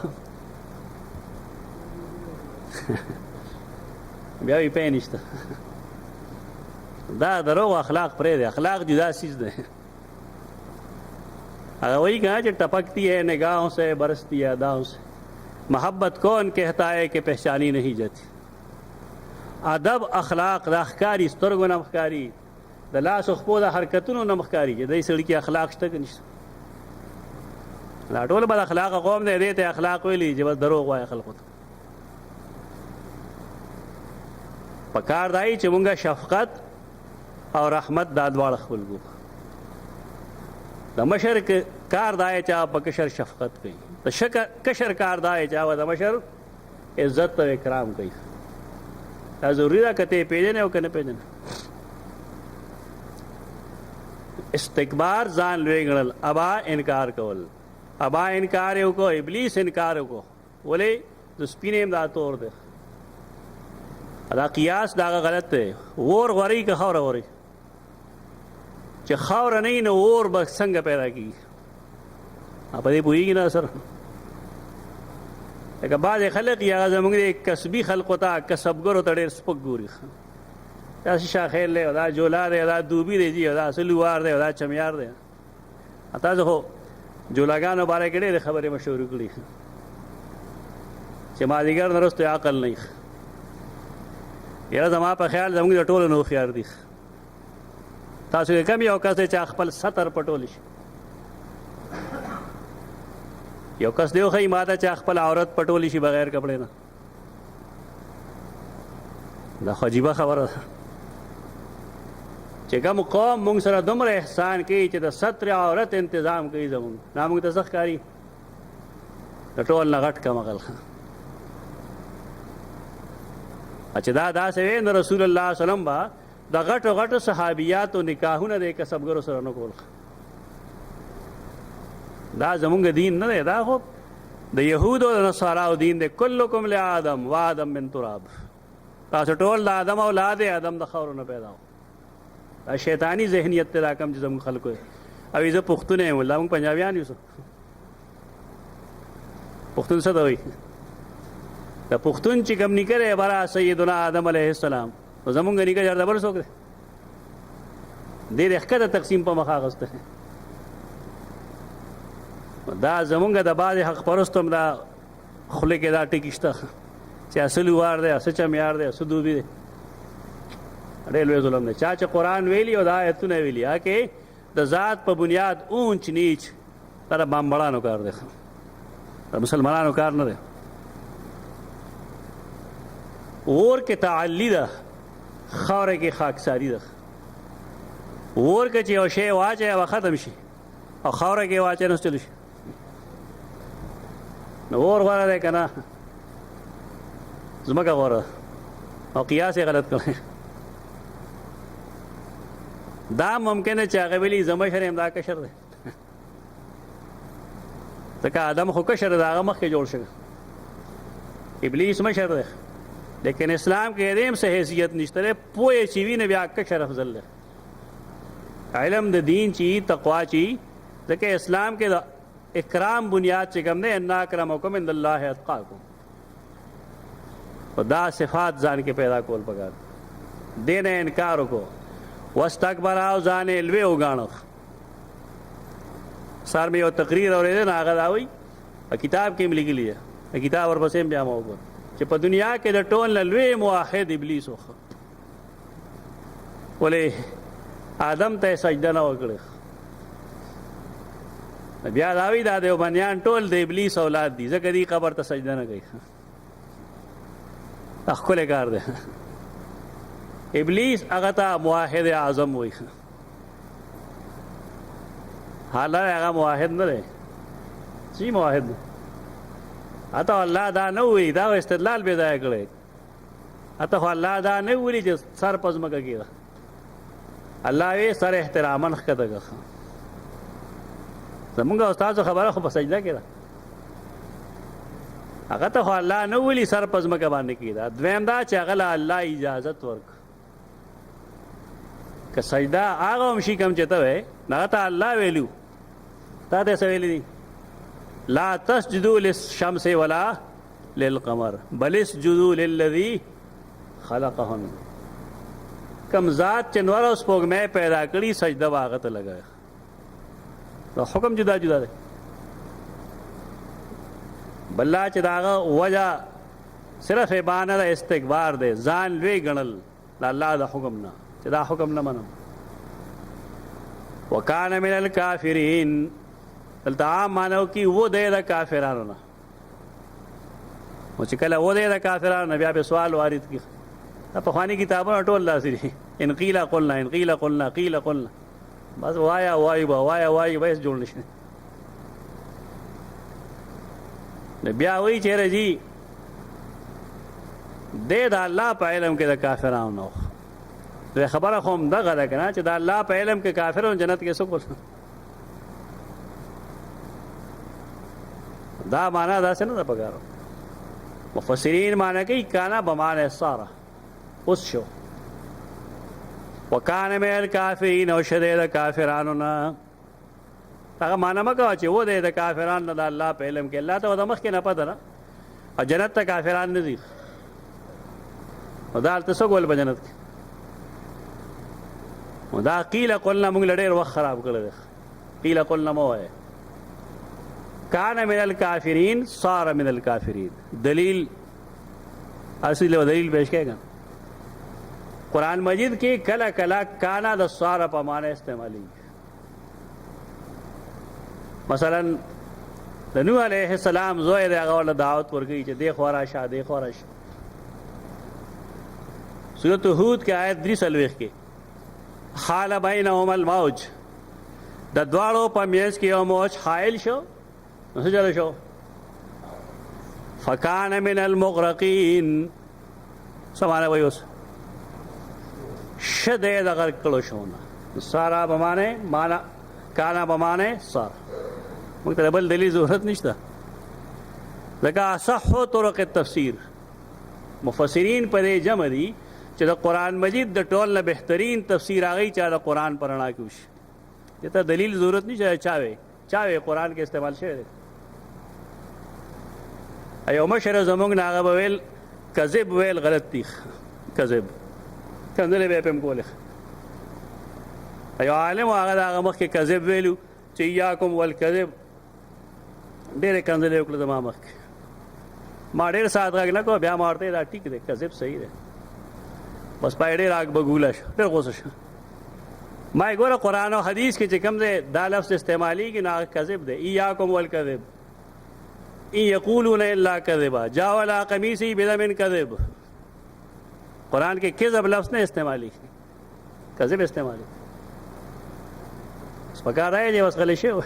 بیا وایي پی نشته. دا دروغ اخلاق پرېږدی، اخلاق جدا چیز دی. اگر وہی کہا کہ ٹپکتی ہے نگاہوں سے، برستی ہے اداؤں سے، محبت کون کہتا ہے کہ پہچانی نہیں جاتی. ادب اخلاق د ښکاري سترګو نه ښکاري، د لاس او خپو د حرکتونو نه ښکاري چې دې سړي کې اخلاق شته که نشته. دا ټول بد اخلاقه قوم دی، دې ته اخلاق ویلي چې بس دروغ وایه خلکو ته. پکار دا چې مونږه شفقت او رحمت دا دواړه خپل کړو. د مشر کار دا چې هغه په کشر شفقت کوي، د کشر کار دا چې هغه د مشر عزت او اکرام کوي. دا ضروري ده که ته یې پېژنې او که نه پېژنې. استکبار ځان لوی ګڼل، ابا انکار کول، ابا انکار یې وکړو، ابلیس انکار وکړو. ولې؟ د سپینې دا تور دی. دا قیاس دا غلط دی. اور غوري که خاوره غوري؟ چې خاوره نه وي نو اور به څنګه پیدا کېږي؟ په دې پوهېږي نه سر؟ لکه بعضې خلک یې هغه زموږ د کسبي خلقو ته کسبګرو ته ډېر سپک ګوري. دا شیشه خیل دی، او دا جولا دی، او دا دوبي دی جي، او دا سلوار دی، او دا چمیار دی. تاسو خو جولاګانو باره کې ډېرې خبرې مشهورې کړي چې مازدیګر نه وروسته عقل نه وي. یاره زما په خیال زموږ د ټولو نه هوښیار دي. تاسو کې کم یو کس دی چې خپل سطر پټولی شي؟ یو کس دی وښایي ما ته چې خپل عورت پټولی شي بغیر کپړې نه؟ دا خو عجیبه خبره ده چې کوم قوم موږ سره دومره احسان کوي چې د ستر عورت انتظام کوي زموږ، نه موږ ته څه ښکاري؟ د ټول نه غټ کم عقل. چې دا داسې وی نو رسول الله صلی الله علیه وسلم به د غټو غټو صحابیاتو نکاحونه د کسبګرو سره نه کول. دا زمونږ دین نه دی، دا خو د یهودو د نصاراو دین دی. کلکم لآدم و آدم من تراب. تاسو ټول د آدم اولاد یې، آدم د خاورو نه پیدا و. دا شیطانی ذهنیت دی دا کم چې زموږ خلکو یې. او زه پښتون یم، والله موږ پنجابیان یو. پښتون څه ته وایي؟ د پښتون چې کوم نیکه دی برا سیدنا آدم علیه السلام، نو زمونږ نیکه چېرته بل څوک دی؟ ډېر ښکته تقسیم په مخ اخیسته. دا زمونږ د بعضې حق پرستو هم دا خولې کې دا ټکي شته چې اصل وار دی، څه چمیار دی، څه دوبي دی. ډېر لوی ظلم دی. چا چې قرآن ویلي او دا آیتونه ویلي هغه د ذات په بنیاد اونچ نیچ دا د بامبړانو کار دی، د مسلمانانو کار نه دی. اور کې تعلی ده، خاوره کې خاکساري ده. اور کې چې یو شی واچوي هغه ختم شي، او خاوره کې واچوي نو چلو شي. نو اور غوره دی که نه؟ ځمکه غوره، او قیاس یې غلط کړی. دا ممکن دی چې هغه ویلي زه مشر یم، دا کشر دی. ځکه آدم خو کشر دی، هغه مخکې جوړ شوی. ابلیس مشر دی، لیکن اسلام کې دیم څه حیثیت نشته دی. پوهې چې وي نه بیا کشر افضل دی. علم د دین چې تقوا چې، ځکه اسلام کې د اکرام بنیاد چې کوم دی، ان اکرمکم عند الله اتقاکم. دا صفات ځان کې پیدا کول پکار دی نه انکار وکړو. واستکبر او ځان یې لوی وګاڼه. سر مې یو تقریر اورېده، نه هغه دا وایي په کتاب کې مې لیکلي ده، د کتاب ورپسې هم بیا ما وګورم چې په دنیا کې د ټول نه لوی موحد ابلیس و. ولې آدم ته سجده نه وکړه؟ بیا دا وایي دا دیوبندیان ټول د ابلیس اولاد دي، ځکه دې قبر ته سجده نه کوي. دا ښکلی کار دی. ابلیس هغه ته موحد اعظم وایي، حالانکه هغه موحد نه دی. څه موحد دی؟ اته الله دا نه وایي، دا استدلال بې ځایه کړی. اته خو الله دا نه ویلي چې سر په ځمکه کېږده. الله وایي سر احتراما ښکته کړه. زمونږ استادو خبره خو په سجده کې ده. هغه ته خو الله نه ویلي سر په ځمکه باندې کېږده. دویم دا چې هغه له الله اجازت ورکړه. که سجده هغه هم شي کوم چې ته وایې، هغه ته الله ویلي، تا ته څه ویلي دي؟ لا تسجدوا للشمس ولا للقمر بل اسجدوا للذي خلقهن. کم ذات چې نور او سپوږمۍ پیدا کړي سجده به هغه ته لګوي. دا حکم جدا جدا دی. بله چې د هغه وجه صرف عبانه د استکبار دی، ځان لوی ګڼل د الله د حکم نه، چې دا حکم نه منم. وکان من الکافرین، دلته عام معنی کې و دی د کافرانو نه. نو چې کله و دی د کافرانو نه بیا به سوال وارد کړي. دا پخواني کتابونه ټول داسې دي، ان قیل قلنا، ان قیل قلنا، قیل قلنا، بس وایا وایو به، وایا وایو به، هېڅ جوړ نشي. نو بیا وایي چېرې جي دی د الله په علم کې د کافرانو نه. خبره خو هم دغه ده کنه چې د الله په علم کې کافرون جنت کې څوک دا معنا دا څه نه ده پکارو مفسرین معنا کوي کانا بمعنی ساره اوس شو وکانه من الکافرین او شدید کافرانو نه هغه معنا مکه چې و د کافرانو د الله په علم کې الله ته د مخ کې نه پته نه او جنت ته کافران نه دي دا تاسو ګول په جنت کې دا قیل قلنا موږ لډیر وخت خراب کړل قیل قلنا مو ہے کان من الکافرین صار من الکافرین دلیل اصل و دلیل پیش کېږي قرآن مجید کې کلا کلا کانا د صار په معنی استعمالي مثلا د نوح علیه السلام زوی د هغه ول دعوت ورکړي چې دی خورا شه دی خورا شه سورۃ هود کې آیت 3 کې حال بینهم الموج د دواړو په میز کې یو موج حائل شو نو څه چل شو فکان من المغرقین سمانه وای اوس شده د غرق کړو شو نه سارا بمانه معنا کانا بمانه سار موږ ته بل دلیل ضرورت نشته لکه صح طرق التفسیر مفسرین په دې جمع دي چې د قرآن مجید د ټول نه بهترین تفسیر هغه چې د قرآن پر رڼا کې وشي ته دلیل ضرورت نشته چاوي قرآن کې استعمال شوی دی ایو مشر زمونږ نه هغه ویل کذب ویل غلط دی کذب کنځلې به پم کوله ایو عالم هغه مخ کې کذب ویلو چې یاکم والکذب ډېر کنځلې وکړه د ما مخ ما ډېر سات غږ نه کو بیا مارته دا ټیک دی کذب صحیح دی بس پای ډېر راګ بګوله شو ډېر غوسه شو ما ګوره قرآن او حدیث کې چې کوم دی دا لفظ استعمالي کې نه کذب دی ایاکم والکذب ان یقولون الا کذبا جاء ولا قمیصی بدم کذب قرآن کې کذب لفظ نه استعمالي کذب استعمالي سپکار راځي اوس غلې شو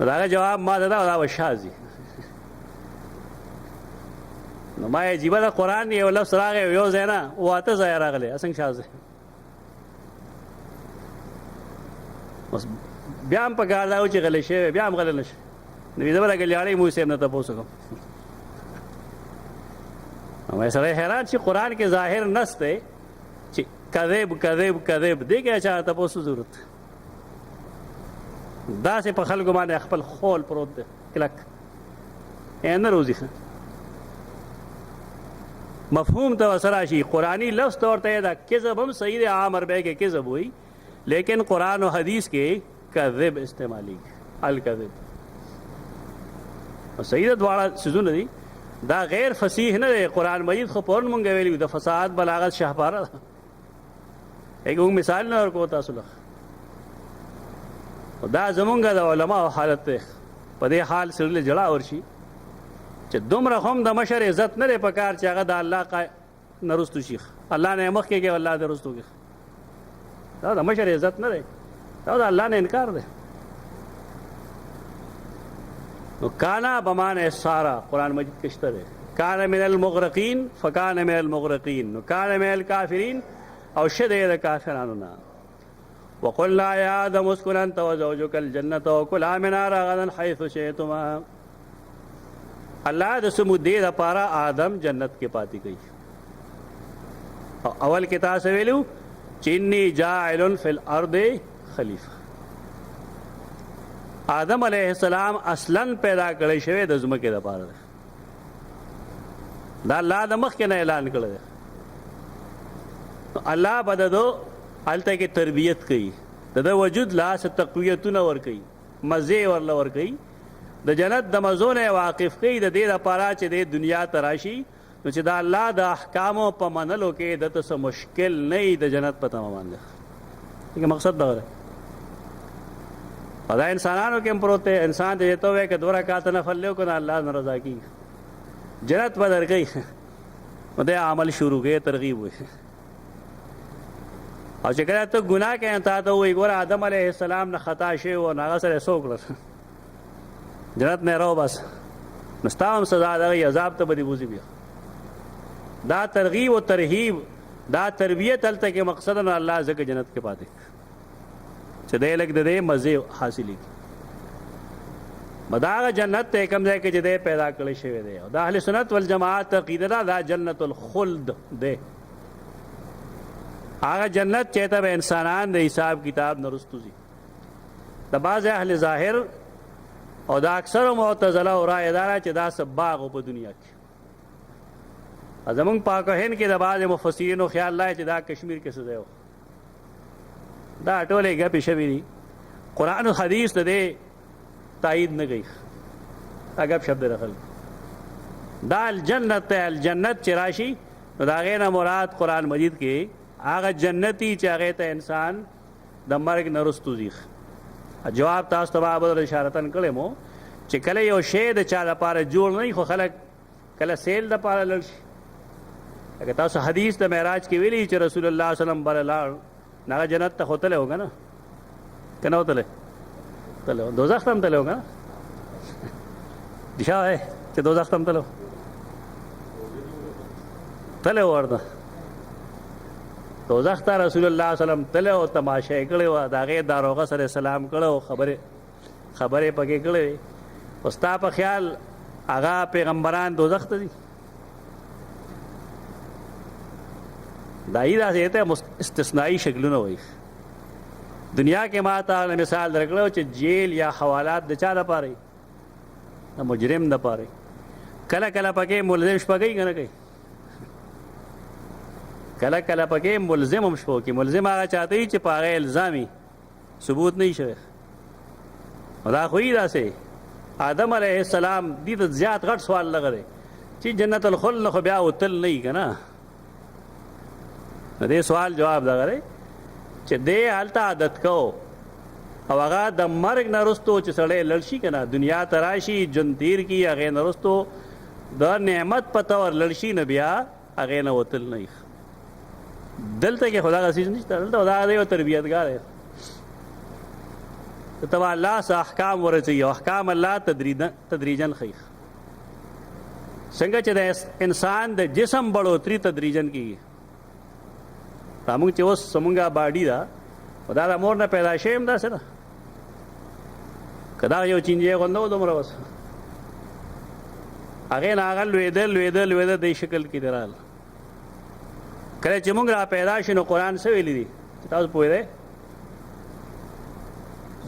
دا جواب ما دا وشازي نو ما یې جیبه د قرآن یو لفظ راغی یو ځای نه واته ځای راغلی څنګه شازي بس بیا هم پکار دا و چې غلی شوی بیا هم غلی نه شي نو زه به د ګلیاړۍ مو صاحب نه تپوس کوم نو سړی حیران چې قرآن کې ظاهر نس دی چې کذب کذب کذب دی کې چا تپوس ضرورت داسې په خلکو باندې خپل خول پروت دی کلک نه روزي مفهوم ته وسره شي قرآني لفظ طور ته دا کذب هم صحیح دی عام عربی کې کذب وي لیکن قرآن و حدیث کې کذب استعمالي الکذب صحیح دواړه سيزونه دي دا غیر فصیح نه دی قرآن مجید خو پرون مونږ ویلو د فصاحت بلاغت شهپاره یو مثال نه ورکو تاسو له دا زمونږ د علماء حالت ته په دې حال سره جړه ورشي چې دومره هم د مشر عزت نه لري پکار چې هغه د الله نرستو شيخ الله نه مخ کې الله د رستو کې دا د مشر عزت نه دی دا د الله نه انکار دی نو کانا بمعنی سارا قرآن مجید کشته دی کان من المغرقین فکان من المغرقین نو کان من الکافرین او شده د کافرانو نه وقلنا یا آدم اسکن انت وزوجک الجنة وکلا منها رغدا حیث شئتما الله د سمودې لپاره آدم جنت کې پاتې کړي اول کې تاسو ویلو چې انی جاعل فی الارض خلیفہ آدم علیہ السلام اصلا پیدا کړی شوی د ځمکې لپاره دا الله د مخ کې نه اعلان کړی الله بددو الته کې تربیت کوي د وجود لا تقویتونه ور کوي مزه ورل ور کوي د جنت د مزونه واقف کوي د دې لپاره چې د دنیا تراشي نو چې دا الله د احکامو په منلو کې د څه مشکل نه د جنت په تمام باندې دغه مقصد دا دی دا انسانانو کې پروت انسان دې ته وې کې 2 رکعات نفل له کو نه الله ناراضه کی جنت بدر گئی نو د عمل شروع کې ترغیب وي او چې کله ته ګناه کوي ته ته وې ګور آدم علیه السلام نه خطا شوی او هغه سره سوکړ جنت نه راو بس نستام سزا د عذاب ته بدی بوزي بیا دا ترغیب او ترهیب دا تربیت هلته کې مقصد نه الله ځکه جنت کې پاتې چې دی لږ د دې مزې حاصلې کړي. مداغه جنت ته کوم ځای کې چې دی پیدا کړی شوی دی او د اهل سنت والجماعت عقیده ده دا جنت الخلد دی. هغه جنت چې ته به انسانان د حساب کتاب نه رستو ځي. د بعض اهل ظاهر او د اکثر معتزله او رائے داره چې دا سب باغ په دنیا کې. زمونږ پاک هند کې د بعض مفسرینو خیال لای چې دا کشمیر کې څه ځای و. دا ټولې ګپې شوي دي. قرآن او حدیث د دې تایید نه کوي. دا ګپ شپ دی د خلکو. دا الجنت ته الجنت چې راشي نو د هغې نه مراد قرآن مجید کې هغه جنتي چې هغې ته انسان د مرګ نه وروستو ځي. جواب تاسو ته به اشارتن کړی مو چې کله یو شی د چا لپاره جوړ نه وي خو خلک کله سیل دپاره لړ شي. لکه تاسو حدیث د معراج کې ویلي چې رسول الله صلی الله علیه وسلم بره لاړ نو هغه جنت ته خو تللی و که نه؟ که نه و تللی؟ تللی و. دوزخ ته هم تللی و که نه؟ دشا وایې چې دوزخ ته هم تللی و؟ تللی و ورته دوزخ ته رسول الله صلی الله علیه وسلم تللی و تماشه یې کړې وه. د هغې داروغه سره سلام کړی و خبرې پکې کړې وې. خو ستا په خیال هغه پیغمبران دوزخ ته ځي؟ دایي داسې ته استثنایی شکلونه وایي. دنیا کې ما ته مثال درکړی چې جیل یا حوالات د چا دپاره وي؟ د مجرم دپاره وي. کله کله پکې ملزم شپه کوي که نه کوي؟ کله کله پکې ملزم هم شپه کوي. ملزم هغه چاته وي چې په هغه الزامي ثبوت نه وي شوی. نو دا خو یې داسې آدم علیه السلام دې ته زیات غټ سوال لګی دی چې جنت الخلد نه خو بیا وتل نه وي که نه؟ د دې سوال جواب دغه دی چې دی هلته عادت کو او هغه د مرګ نه وروستو چې سړی لړ شي که نه دنیا ته راشي ژوند تېر کړي هغې نه وروستو د نعمت په طور لړ شي نو بیا هغې نه وتل نه وي. دلته کې خو دغه څیز نشته. دلته دا دی یو تربیتګار دی. ته به الله څه احکام ورسوي او احکام الله تدریجن ښیي. څنګه چې د انسان د جسم بړوتري تدریجن کېږي. دا مونږ چې اوس زمونږه باډي ده دا د مور نه پیدا شوی هم داسې ده که دا یو چینجی غونده و دومره اوس هغې نه هغه لوېده دې شکل کې دی راغله. کله چې مونږ را پیدا شو نو قرآن څه ویلي دي چې تاسو پوهېدی؟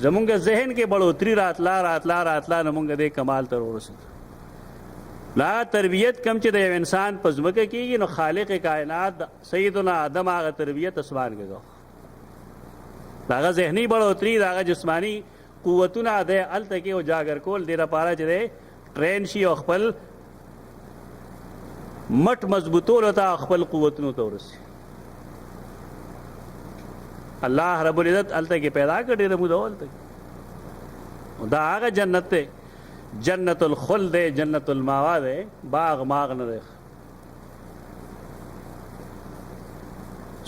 زمونږ ذهن کې بړوتري راتله نو مونږ دې کمال ته ورسېدو. لا تربیت کم چې د یو انسان په ځمکه کېږي نو خالق کائنات سیدنا آدم هغه تربیت اسمان کې کو. د هغه ذهني بړوتري د هغه جسماني قوتونه دی هلته کې اجاګر کول دې لپاره چې دی ټرین شي او خپل مټ مضبوطولو ته خپل قوتونو ته ورسي. الله رب العزت هلته کې پیدا کړ ډېره موده هلته کې. دا هغه جنت دی جنت الخلد ہے جنت الماوا ہے باغ ماغ نہ دیکھ.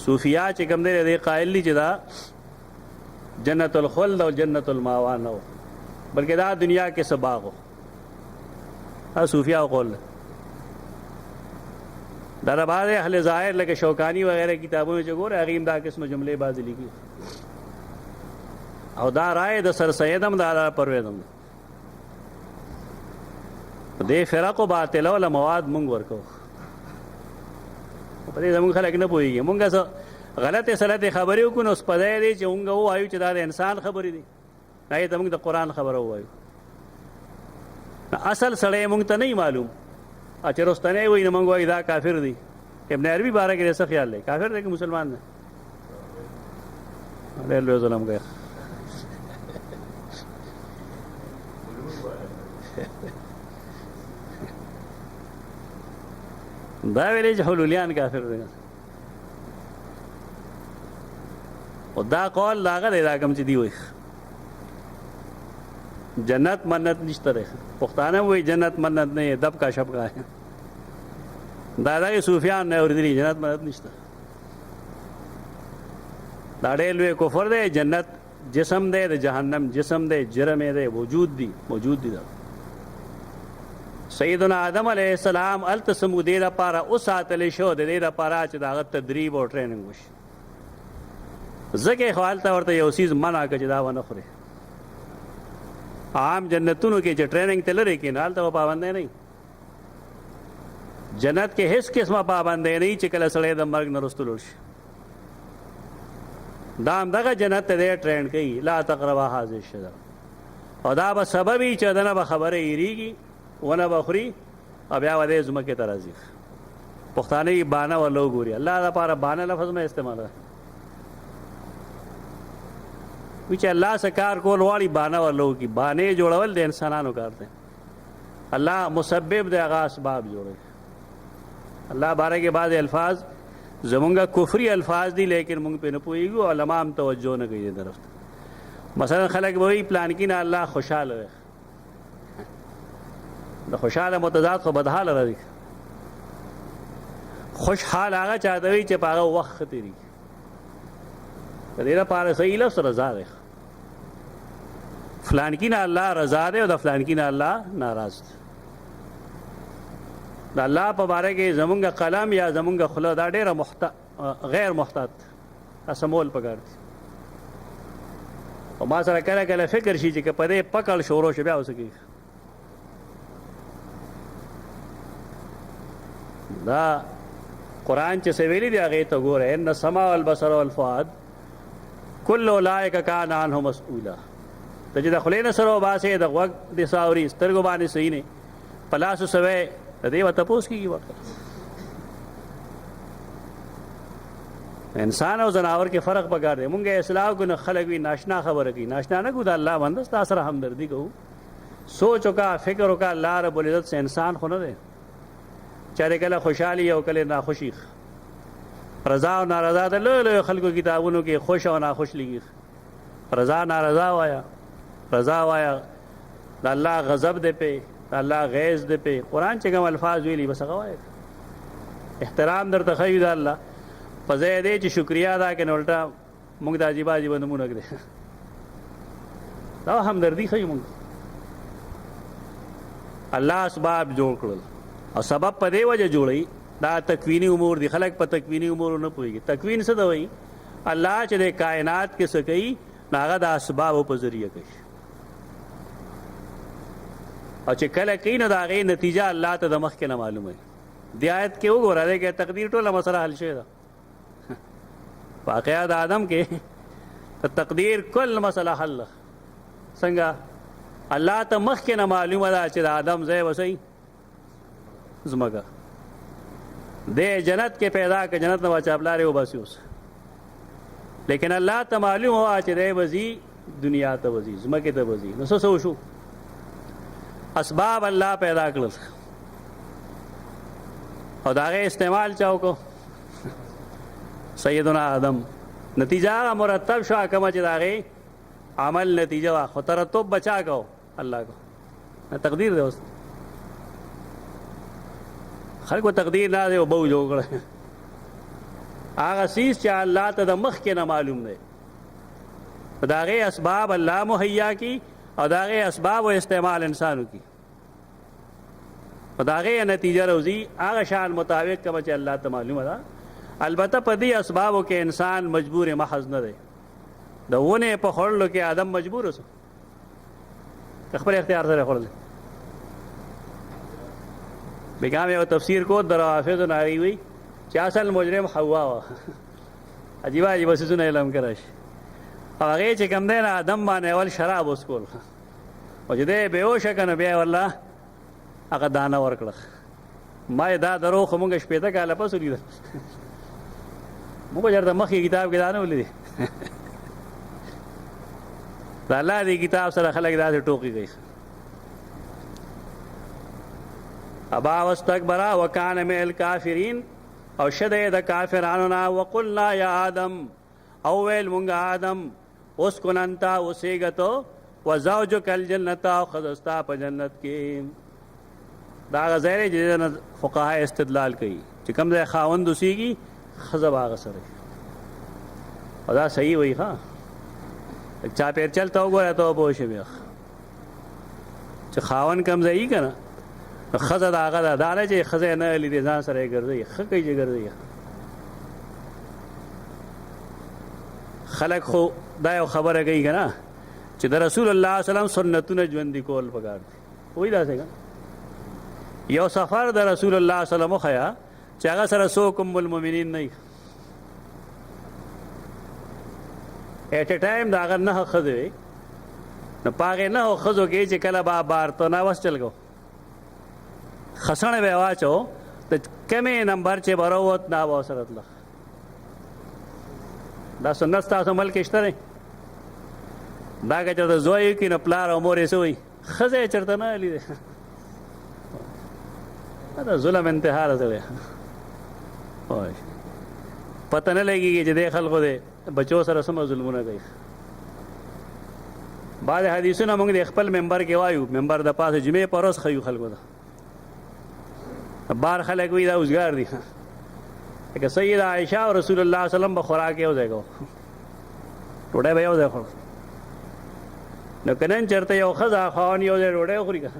صوفیاء چې کوم دی دې قائل دي چې دا جنت الخلد او جنت الماوا نه بلکې دا دنیا کې څه باغ و. دا صوفیاء قول دا د بعض اهل ظاهر لکه شوکانی وغیرہ کتابونو چې ګوره هغې هم دا قسمه جملې بعضې لیکي او دا رائے د سر سید هم دا پرویز هم دې فرقو باطله ولا مواد مونږ ورکو. په دې زمونږ خلک نه پوهېږي. مونږ څه غلطې سلطې خبرې وکړو نو سپدی دی چې مونږ ووایو چې دا د انسان خبرې دي هغې ته مونږ د قرآن خبره ووایو. اصل سړی مونږ ته نه معلوم چې رستنی وایي نو مونږ وایو دا کافر دی. ابن عربي باره کې څه خیال دی؟ کافر دی که مسلمان دی؟ ډېر لوی ظلم کوي. دا ویلې چې حلولیان کافر دی او دا قول دا هغه دی دا کوم چې دی وایي جنت منت نشته دی. پښتانه وایي جنت منت نه دب کا شب کا دا دغې صوفیان نه اورېدلي جنت منت نشته. دا ډېر لوی کفر دی. جنت جسم دی د جهنم جسم دی جرم دی موجود دي دا سیدنا آدم علیہ السلام التسمو دې لپاره وساتلی شو د دې لپاره چې د هغه تدریب او ټریننګ وشي. ځکه خو هلته ورته یو څیز منع کړه چې دا ونه خوري. عام جنتونو کې چې ټریننګ ته لري کې نه هلته به پابندۍ نه وي. جنت کې هیڅ قسمه پابندۍ نه وي چې کله سړی د مرګ نه وروسته لوړ شي. دا همدغه جنت ته دی ټرین کوي لا تقربا هذه الشجرة. او دا به سبب وي چې دنه به خبره هېرېږي ونه به خوري او بیا به دی ځمکې ته راځي. پښتانه یې بانه ورله وګوري. الله دپاره بانه لفظ مه استعمالوه. وی چې الله څه کار کول غواړي بانه ورله وکړي. بانې جوړول د انسانانو کار دی. الله مسبب دی هغه اسباب جوړوي. الله باره کې بعض الفاظ زمونږه کفري الفاظ دي لیکن مونږ پې نه پوهېږو. علما هم توجه نه کوي دې طرف ته. مثلا خلک به وایي پلانکي نه الله خوشحاله دی. د خوشحاله متضاد خو بدحاله راځي. خوشحال هغه چاته وي چې په هغه وخت ښه تېرېږي. د دې لپاره صحیح لفظ رضا دی. فلانکي نه الله رضا دی او د فلانکي نه الله ناراض دی. د الله په باره کې زمونږ قلم یا زمونږ خوله دا ډېره غیر محتاط دا سمول پکار دي. او ما سره کله کله فکر شي چې که په دې پکړ شروع شي بیا اوس کېږي. دا قرآن چې څه ویلي دي هغې ته ګوره. ان السمع والبصر والفؤاد کل اولئک کان عنه مسؤولا. ته چې د خولې نه سر وباسې د غوږ دې سه اوري سترګو باندې صحیح نه په لاسو سوی د دې به تپوس کېږي. ورته انسان او ځناور کې فرق پکار دی. مونږ اصلاح کو نه خلک وي ناشنا خبره کوي. ناشنا نه کو د الله بنده ستا سره همدردي کوو. سوچ وکړه فکر وکړه. الله رب العزت سے انسان خو نه دی چاره کله خوشحالي او کله ناخوشي. رضا او نارضا د لویو خلکو کتابونو کې خوش او ناخوش لیکي. رضا نارضا وایا. رضا وایا د الله غضب دی پې د الله غیظ دی پې. قرآن چې کوم الفاظ ویلي بس هغه وایه. احترام درته ښیي د الله په ځای دی چې شکریا ادا کړې نو الټا موږ د عجیبه عجیبه نومونه کړي. دا همدردي ښیي موږ. الله اسباب جوړ کړل او سبب په دې وجه جوړوي. دا تکوینی امور دي. خلک په تکوینی امور نه پوهېږي. تکوین څه ته وایي؟ الله چې د کائنات کې څه کوي نو هغه د اسبابو په ذریعه کوي. او چې کله کوي نو د هغې نتیجه الله ته د مخکې نه معلومه وي. دې آیت کې وګوره دی کې تقدیر ټوله مسله حل شوې ده. واقعه د آدم کې د تقدیر کل مسله حل ده. څنګه الله ته مخکې نه معلومه ده چې د آدم ځای به صحیح ځمکه دې جنت کې پیدا که جنت نه واچاپلارې وباسي اوس. لیکن الله ته معلوم وه چې دی به ځي دنیا ته به ځي ځمکې ته به ځي. نو څه وشو؟ اسباب الله پیدا کړل او د هغې استعمال چا وکړو؟ سیدنا آدم. نتیجه هغه مرتب شوه کومه چې د هغې عمل نتیجه وه. خو ترتب به چا کو؟ الله کو. تقدیر دی. اوس خلکو تقدیر نه دی او بهو جوړ کړی. هغه څیز چې الله ته د مخکې نه معلوم دی د هغې اسباب الله مهیا کي او د هغې اسباب و استعمال انسانو کی او د هغې نتیجه روځي هغه شان مطابق کومه چې الله ته معلومه ده. البته په دې اسبابو کې انسان مجبور محض نه دی. د ونې په خوړلو کې آدم مجبور اوسه خپل اختیار سره خوړل. بیګا مې یو تفسیر کو د روافضو نه هغوی وایي چې اصل مجرم حوا وه. عجیبه عجیبه څیزونه علم کې راشي. او هغې چې کوم دی نه آدم باندې اول شراب وڅکول او چې دی بېهوشه که نو بیا یې والله هغه دانه ورکړه. ما یې دا درو خو مونږ شپېته کاله پس ولیده. مونږ چېرته مخکې کتاب کې دا نه ولیدې. د الله دې کتاب سره خلک داسې ټوکې کوي. ابا واستکبر وکان من الکافرین او شده د کافرانو نه. وقلنا یا آدم او ویل مونږ آدم اسکن انت اوسېږه تو وزوجک الجنت او ښځه ستا په جنت کې. دا هغه ځای دی چې دې نه فقها استدلال کوي چې کوم ځای خاوند اوسېږي ښځه به هغه سره او دا صحیح وایي. ښه چاپېرچل ته وګوره ته به پوه شې بیا چې خاوند کوم ځای یي که نه ښځه د هغه ده، دا نه چې ښځه یې نه لیدې ځان سره یې ګرځوي، ښه کوي چې ګرځوي. خلک خو دا یو خبره کوي که نه چې د رسول الله صلی الله علیه وسلم سنتونه ژوندي کول پکار دي. وایي داسې که یو سفر د رسول الله صلی الله علیه وسلم وښیه چې هغه سره څوک ام المؤمنین نه وي. ایټ ا ټایم د هغه 9 ښځې وې، نو په هغې 9 ښځو کې چې کله به بارته ناوس چل کو خسڼې به یې واچو د کمې نمبر چې به راووت نه به ورسره تله. دا سنت ستاسو ملک کې شته دی؟ دا که چېرته زوی وکړي نو پلار او مور یې څه وایي؟ ښځه یې چېرته نه لیدې. دا ظلم انتها ده سړی. پته نه لګېږي چې دې خلکو دی بچو سره څومره ظلمونه کوي. بعضې حدیثونه موږ د خپل ممبر کې وایو، ممبر د پاسه جمعې په ورځ ښیو خلکو ته. بار خلک وایي دا اوزګار دي. لکه سید عایشه او رسول الله صلی الله علیه وسلم به خوراک یو ځای کو، ډوډۍ به یو ځای خورو. نو که نن چېرته یو ښځه خاوند یو ځای ډوډۍ وخوري که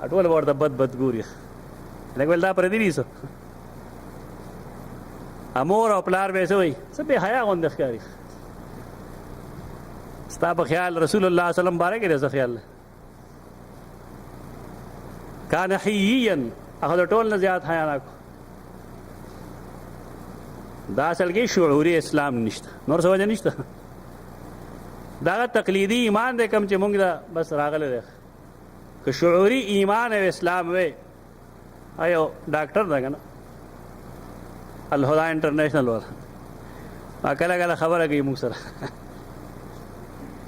ټول به ورته بد ګوري. لکه ویل دا پردي دي څه. مور او پلار به یې څه وایي؟ څه بې حیا غوندې ښکاري. ستا په خیال رسول الله صلی الله علیه وسلم باره کې دی څه خیال دی؟ کان حییا، هغه د ټول نه زیات حیاناک. دا اصل کې شعوري اسلام نشته، نور څه وجه نشته. دا تقلیدي ایمان دی کوم چې موږ دا بس راغلی دی. که شعوري ایمان او اسلام وی ایو ډاکټر ده که نه الهدا انټرنیشنل والا کله کله خبره کوي موږ سره.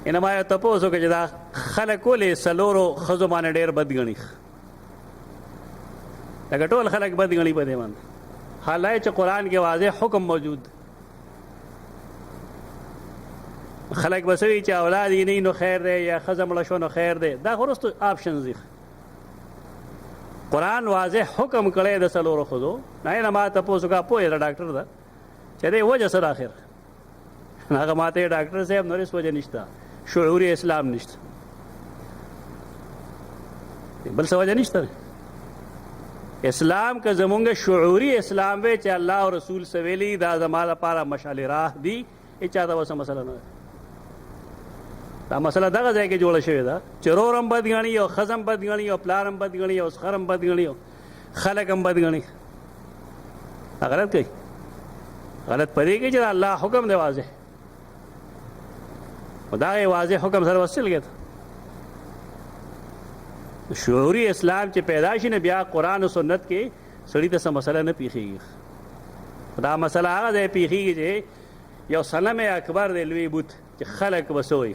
انما یو تپوس وکړه چې دا خلک ولې څلورو ښځو باندې ډېر بد ګڼي. لکه ټول خلک بد ګڼي په دې باندې، حالانکه چې قرآن کې واضح حکم موجود. خلک به څه وایي چې اولاد یې نه نو خیر دی، یا ښځه مړه شوه نو خیر دی. دا خو وروستو آپشنز دي. قرآن واضح حکم کړی د څلورو ښځو. نه ما تپوس وکړه پوه یې ډاکټر ده چې دې وجه څه ده آخر؟ هغه ما ته ډاکټر صاحب نور هېڅ وجه نشته، شعوري اسلام نشته، بل څه وجه نشته. اسلام که زمونږ شعوري اسلام وی چې الله او رسول څه ویلي دا زما لپاره مشعل راه دي، هېچا ته به څه مسله نه وي. دا مسله دغه ځای کې جوړه شوې ده چې رور هم بد ګڼي او ښځه هم بد ګڼي او پلار هم بد ګڼي او سخر هم بد ګڼي او خلک هم بد ګڼي. دا غلط کوي. غلط په دې کې چې الله حکم دی واضح، او دا واضح حکم سره وصل کېده. شعوري اسلام چې پیدا شي نه بیا قرآن او سنت کې سړي ته څه مسله نه پیښېږي. دا مسله هغه ځای پیښېږي چې یو صنم اکبر دی لوی بوت چې خلک به څه وایي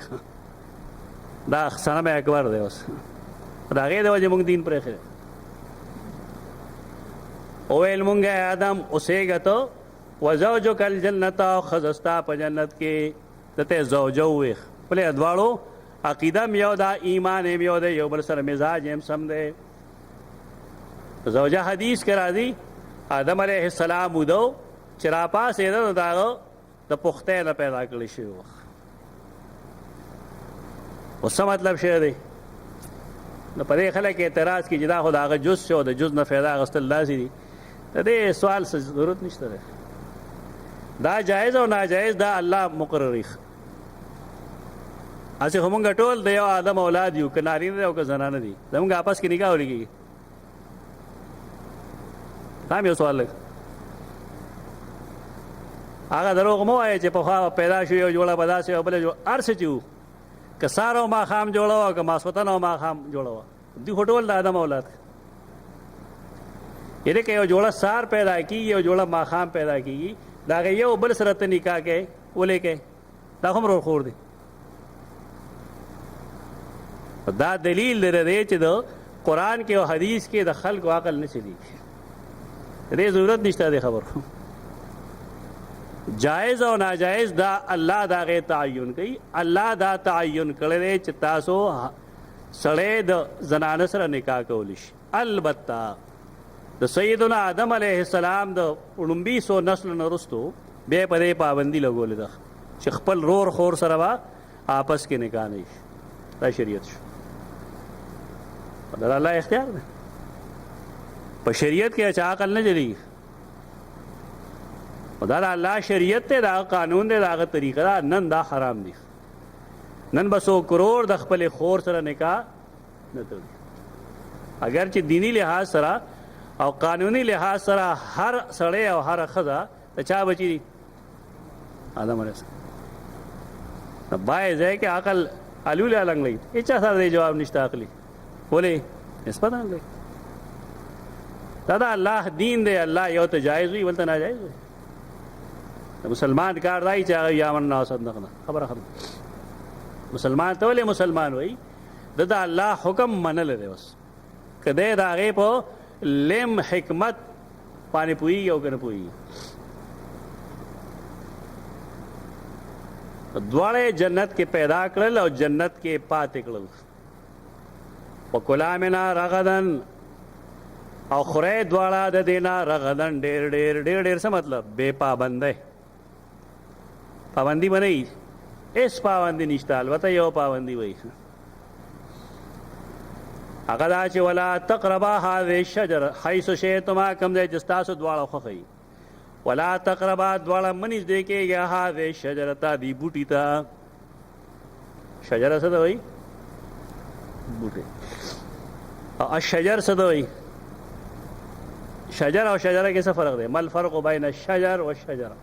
دا صنم اکبر دی. اوس د هغې د وجې موږ دین پرېښی. وویل مونږ آدم اوسېږه ته وزوجک الجنت، او ښځه ستا په جنت کې دته زوجه وویښ. پلې دواړو عقیده م یو ده، ایمان م یو دی، یو بل سره مزاج هم سم دی. زوجه حدیث کې راځي آدم علیه السلام ودو چې راپاڅېده نو د هغه د پختۍ نه پیدا کړی شوي وه. اوس څه مطلب شوی دی؟ نو په دې خلک اعتراض کوي چې دا خو د هغه جز شو، د جز نه فایده اخیستل داسې دي. د دې سوال څه ضرورت نشته دی. دا جایز او ناجایز دا الله مقرري. هسې خو مونږ ټول د یو آدم اولاد یو، که نارینه دی او که زنانه دي، زمونږ آپس کې نکاح ولیږي. دا هم یو سوال لږ هغه دروغ مه وایه چې پخوا پیدا شو یو جوړه به داسې او بله جوړه هر څه چې وو، که سهار او ماښام جوړه وه که ماسخوتن او ماښام جوړه وه، دوی خو ټول د آدم اولاد. یعنې که یو جوړه سهار پیدا کېږي یو جوړه ماښام پیدا کېږي، د هغې یو بل سره ته نکاح کوې ولې کوې؟ دا خو هم ورخور دی. دا دلیل دی چې د قرآن کې او حدیث کې د خلکو عقل نه چلېږي. د دې ضرورت نشته دی خبر. جایز او ناجایز دا الله د هغې تعین کوي. الله دا تعین کړی دی چې تاسو سړی د زنانه سره نکاح کولی شي. البته د سیدنا آدم علیه السلام د لومبي څو نسلو نه وروستو بیا په دې پابندي لګولې ده چې خپل رور خور سره به آپس کې نکاح نه شي. دا شریعت شو، دا الله اختیار دی. په شریعت کې چا عقل نه چلیږي. دا د الله شریعت دی، دا قانون دی، دا هغه طریقه ده. نن دا حرام دي. نن به 100 کروڑ د خپلې خور سره نکاح نه تړي، اگر چې دینی لحاظ سره او قانوني لحاظ سره هر سړی او هر ښځه د چا بچي دي؟ آدم علیه السلام. بای ځای کې عقل الولی النګ لګي، هېچا سره دی جواب نشته عقلي. ولې؟ نسبت نه لګي. دا د الله دین دی. الله یو ته جایز وي، بل ته ناجایز وي. د مسلمان کار دی چې هغه یامنا صدقنا. خبره ختمه. مسلمان ته ولې مسلمان وایي؟ د الله حکم منل دی. بس که دی د هغې په لم حکمت باندې پوهېږي او که نه پوهېږي. دواړه جنت کې پیدا کړل او جنت کې پاتې کړل. وکلا منا رغدن، او خورئ دواړه د دې نه رغدن ډېر ډېر ډېر ډېر. څه مطلب؟ بې پابندۍ. پابندي به نه وي، هېڅ پابندي نشته. البته یو پابندي وایي، هغه دا چې ولا تقربا هذه الشجره حیث شئتما. کوم ځای چې ستاسو دواړه خوښوي، ولا تقربا دواړه مه نږدې کېږئ هذه الشجره ته، دې بوټي ته. شجره څه ته وایي؟ بوټی. او الشجر څه ته وایي؟ شجر او شجره کې څه فرق دی؟ ما الفرق بین الشجر والشجره؟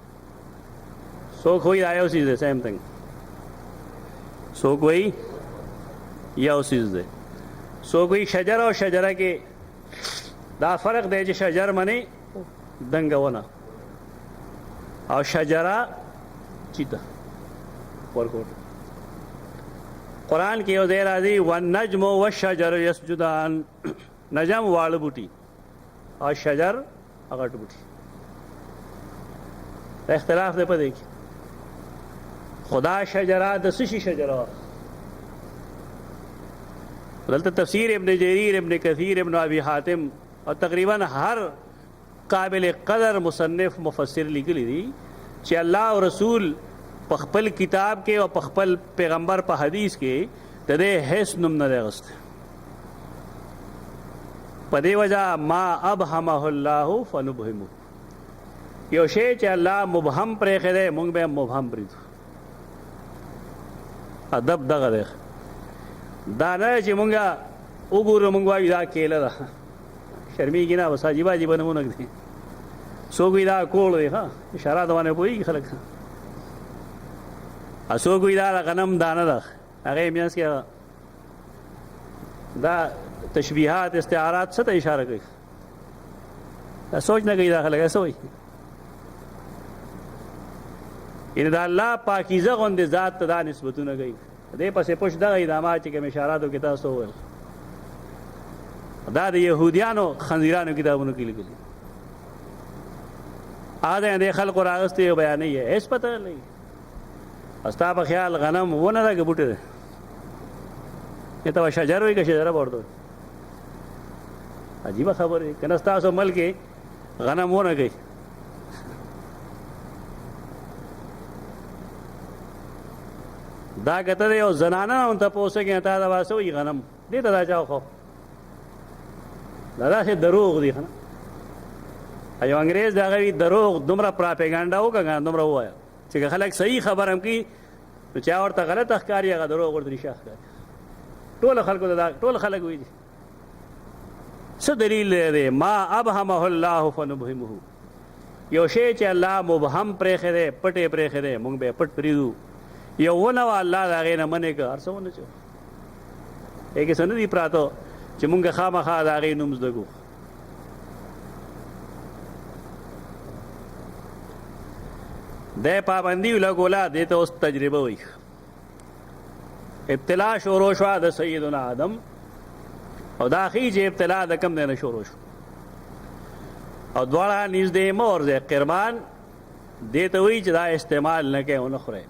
څوک وایي دا یو څیز دی؟ سیم تھنګ. څوک وایي یو څیز دی، څوک وایي شجر او شجره کې دا فرق دی چې شجر منې دنګه ونه او شجره چیته ورکوټ. قرآن کې یو ځای راځي والنجم والشجر یسجدان. نجم واړه بوټي او شجر هغه غټ بوټي. دا اختلاف دی په دې کې. خدا شجره د څه شي شجره وه؟ دلته تفسیر ابن جریر، ابن کثیر، ابن ابي حاتم او تقریبا هر قابل قدر مصنف مفسر لیکلی دي چې الله او رسول په خپل کتاب کې او په خپل پیغمبر په حدیث کې د دې هیڅ نوم نه دی اخیستی. په دې وجه ما ابهمه الله فنبهمه. یو شی چې الله مبهم پرېښی دی، موږ به مبهم پرېږدو. ادب دغه دی. دا نه چې مونږ وګورو مونږ وایو دا کیله ده، شرمېږي نه، بس عجیبه عجیبه نومونه ږدي. څوک وایي دا کوړ دی. ښه اشارات باندې پوهېږي خلک. څوک وایي دا د غنم دانه ده، هغې منځ کې دا تشبیهات استعارات څه ته اشاره کوي؟ دا سوچ نه کوي دا خلک. څه وایي؟ یعنې د الله پاکیزه غوندې ذات ته دا نسبتونه کوي. دې پسې پوش دغه ادامات چې کوم اشاراتو کې تاسو وویل، دا د یهودیانو خنزیرانو کتابونو کې لیکلي. هغه د خلکو راغستې او بیانوي یې، هېڅ پته نه لګي. ستا په خیال غنم ونه ده که بوټی دی؟ یا ته به شجر وایي که شجره به ورته وایي؟ عجیبه خبره دی. که نه ستاسو ملک کې غنم ونه کوي. دا کته دی یو زنانه هم تپوس کوي تا دا واسه وایي غنم دې ته دا چا وښو؟ دا داسې دروغ دي. ښه یو انګرېز د هغه وي دروغ دومره پراپیګانډا وکړه که دومره ووایه چې که خلک صحیح خبر هم کوي نو چا ورته غلطه ښکاري هغه دروغ ورته رښتیا ښکاري. ټول خلکو ته دا ټول خلک وایي. څه دلیل دی؟ ما ابهمه الله فنبهمه. یو شی چې الله مبهم پرېښی دی، پټ یې پرېښی دی، موږ به یې پټ پرېږدو. یو ونه وه الله د هغې نه منې که هر څه ونه چې هغې کې څه نه دي پراته چې مونږ خامخا د هغې نوم زده کړو. دی پابندي ولګوله، دې ته اوس تجربه وایي. ابتلا شروع شوه د سیدنا آدم او دا ښیي چې ابتلا د کوم دی نه شروع شو. او دواړه نږدې مه ورځئ. قربان دې ته وایي چې دا استعمال نه کوئ، ونه خورئ.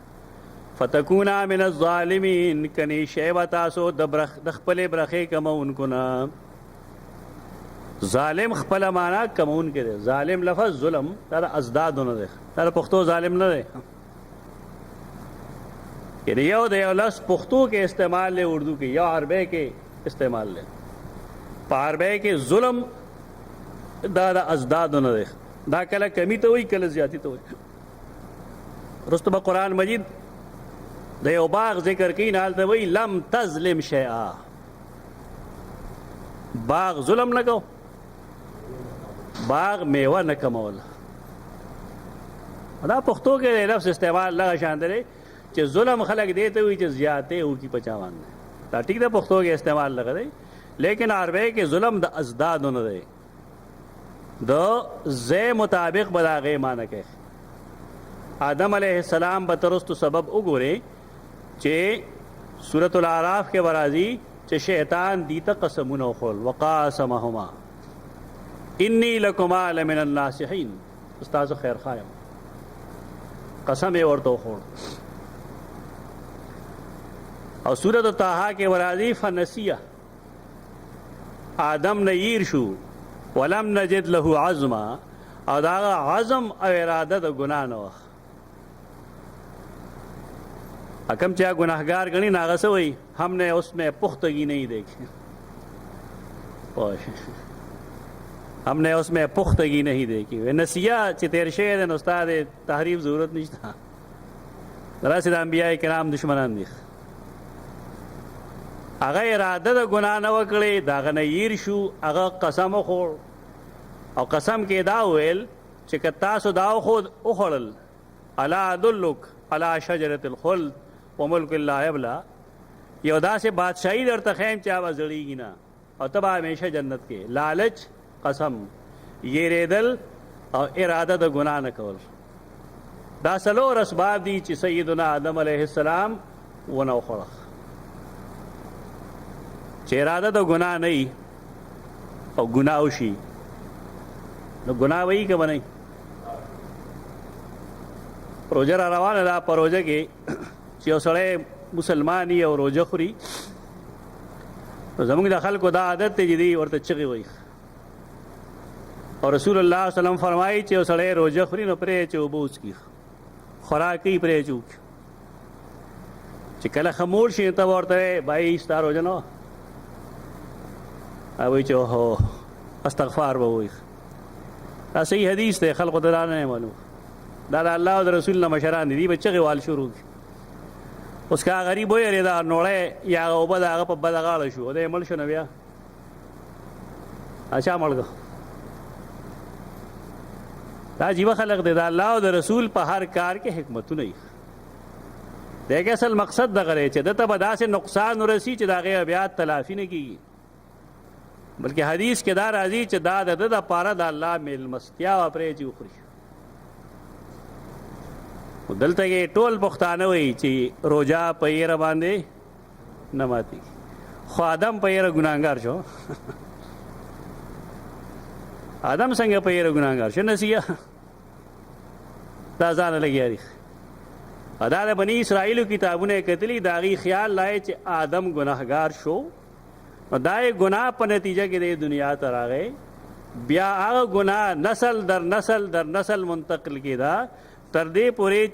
فتکونا من الظالمین، کنی شی به تاسو د خپلې برخې کمونکو نه. ظالم خپله معنا کمونکی دی. ظالم لفظ ظلم دا د ازدادو نه دی، دا د پښتو ظالم نه دی. یعنی یو د یو لفظ پښتو کې استعمال دی، اردو کې، یا عربی کې استعمال دی. په عربی کې ظلم دا ازداد نه دی، دا کله کمی ته وایي کله زیاتی ته وایي. رستو به قرآن مجید د یو باغ ذکر کوي، نه هلته وایي لم تظلم شیئا، باغ ظلم نه کو، باغ میوه نه کمول. دا پښتو کې د لفظ استعمال لږه شان دی چې ظلم خلک دی ته وایي چې زیاتې وکړي په چا باندې. دا ټیک ده پښتو کې استعمال لږه دی، لیکن عربی کې ظلم د ازدادو نه دی، د ځای مطابق به د هغې معنی کوي. آدم علیه السلام به ترستو سبب وګورئ چې سورة الاعراف کې به راځي چې شیطان دی ته قسمونه وخوړل، وقاسمهما انی لکما لمن الناصحین، استاسو خیر خواہ یم، قسم یې ورته وخوړ. او سورة طه کې به راځي فنسیه، آدم نه هیر شو، ولم نجد له عزما، او دا عزم او اراده د ګناه نه وه. کم چا گناہگار گنی ناغه څه وایي ہم نے اس میں پختگی نہیں دیکھی، ہم نے اس میں پختگی نہیں دیکھی. نسیه چې تیر شوی دی نو ستا د تحریف ضرورت نشته، داسې د انبیاء کرام دشمنان دي. هغه اراده د ګناه نه وکړې، د هغه نه هیر شو، هغه قسم وخوړ، او قسم کې دا ویل چې که تاسو دا وخوړل الا ادلک علی شجرة الخلد وملک لا یبلی، یو داسې بادشاهي درته ښیم چې هغه زړېږي نه او ته به همیشه جنت کې. لالچ، قسم، یېرېدل او اراده د ګناه نه کول، دا څلور اسباب دي چې سیدنا آدم علیه السلام ونه وخوړه. چې اراده د ګناه نه وي او ګناه وشي نو ګناه وایي که به نه وي. روژه را روانه ده، په روژه کې چې یو سړی مسلمان وي او روژه خوري، نو زموږ د خلکو دا عادت دی چې دوی ورته چغې وایي. او رسول الله صلی الله علیه وسلم فرمایي چې یو سړی روژه خوري نو پرې چې اوبه وڅکي، خوراک کوي پرې چې وکړي. چې کله خموش شي ته ورته بھائی ستا روژه نه وه، وایي چې اوهو استغفار به وایي. دا صحیح حدیث دی، خلقو ته دا نه معلوم، دا د الله او د رسول نه مشران دي، به چغې وال شروع کړي. اوس که غریب ویرېده نوړی یا هغه اوبه د هغه په بده غاړه شو، دی مړ شو نو بیا چا مړ کړه؟ دا عجیبه خلق دی. د الله او د رسول په هر کار کې حکمتونه وي. د هغې اصل مقصد دغه دی چې ده ته به داسې نقصان ورسي چې د هغې بیا تلافي نه کېږي، بلکې حدیث کې دا راځي چې دا د ده دپاره د الله میلمستیا وه پرې چې وخوري. دلته کې ټول پښتانه وایي چې روژه په یېره باندې نه ماتېږي، خو آدم په یېره ګناهګار شو. آدم څنګه په یېره ګناهګار شو؟ نسیه، دا ځانه لګیا دي. دا د بني اسرائیلو کتابونه یې کتلي، د هغې خیال لای چې آدم ګناهګار شو، نو دا یې ګناه په نتیجه کې د دنیا ته راغی، بیا هغه ګناه نسل در نسل در نسل منتقل کېده تر دې پورې چې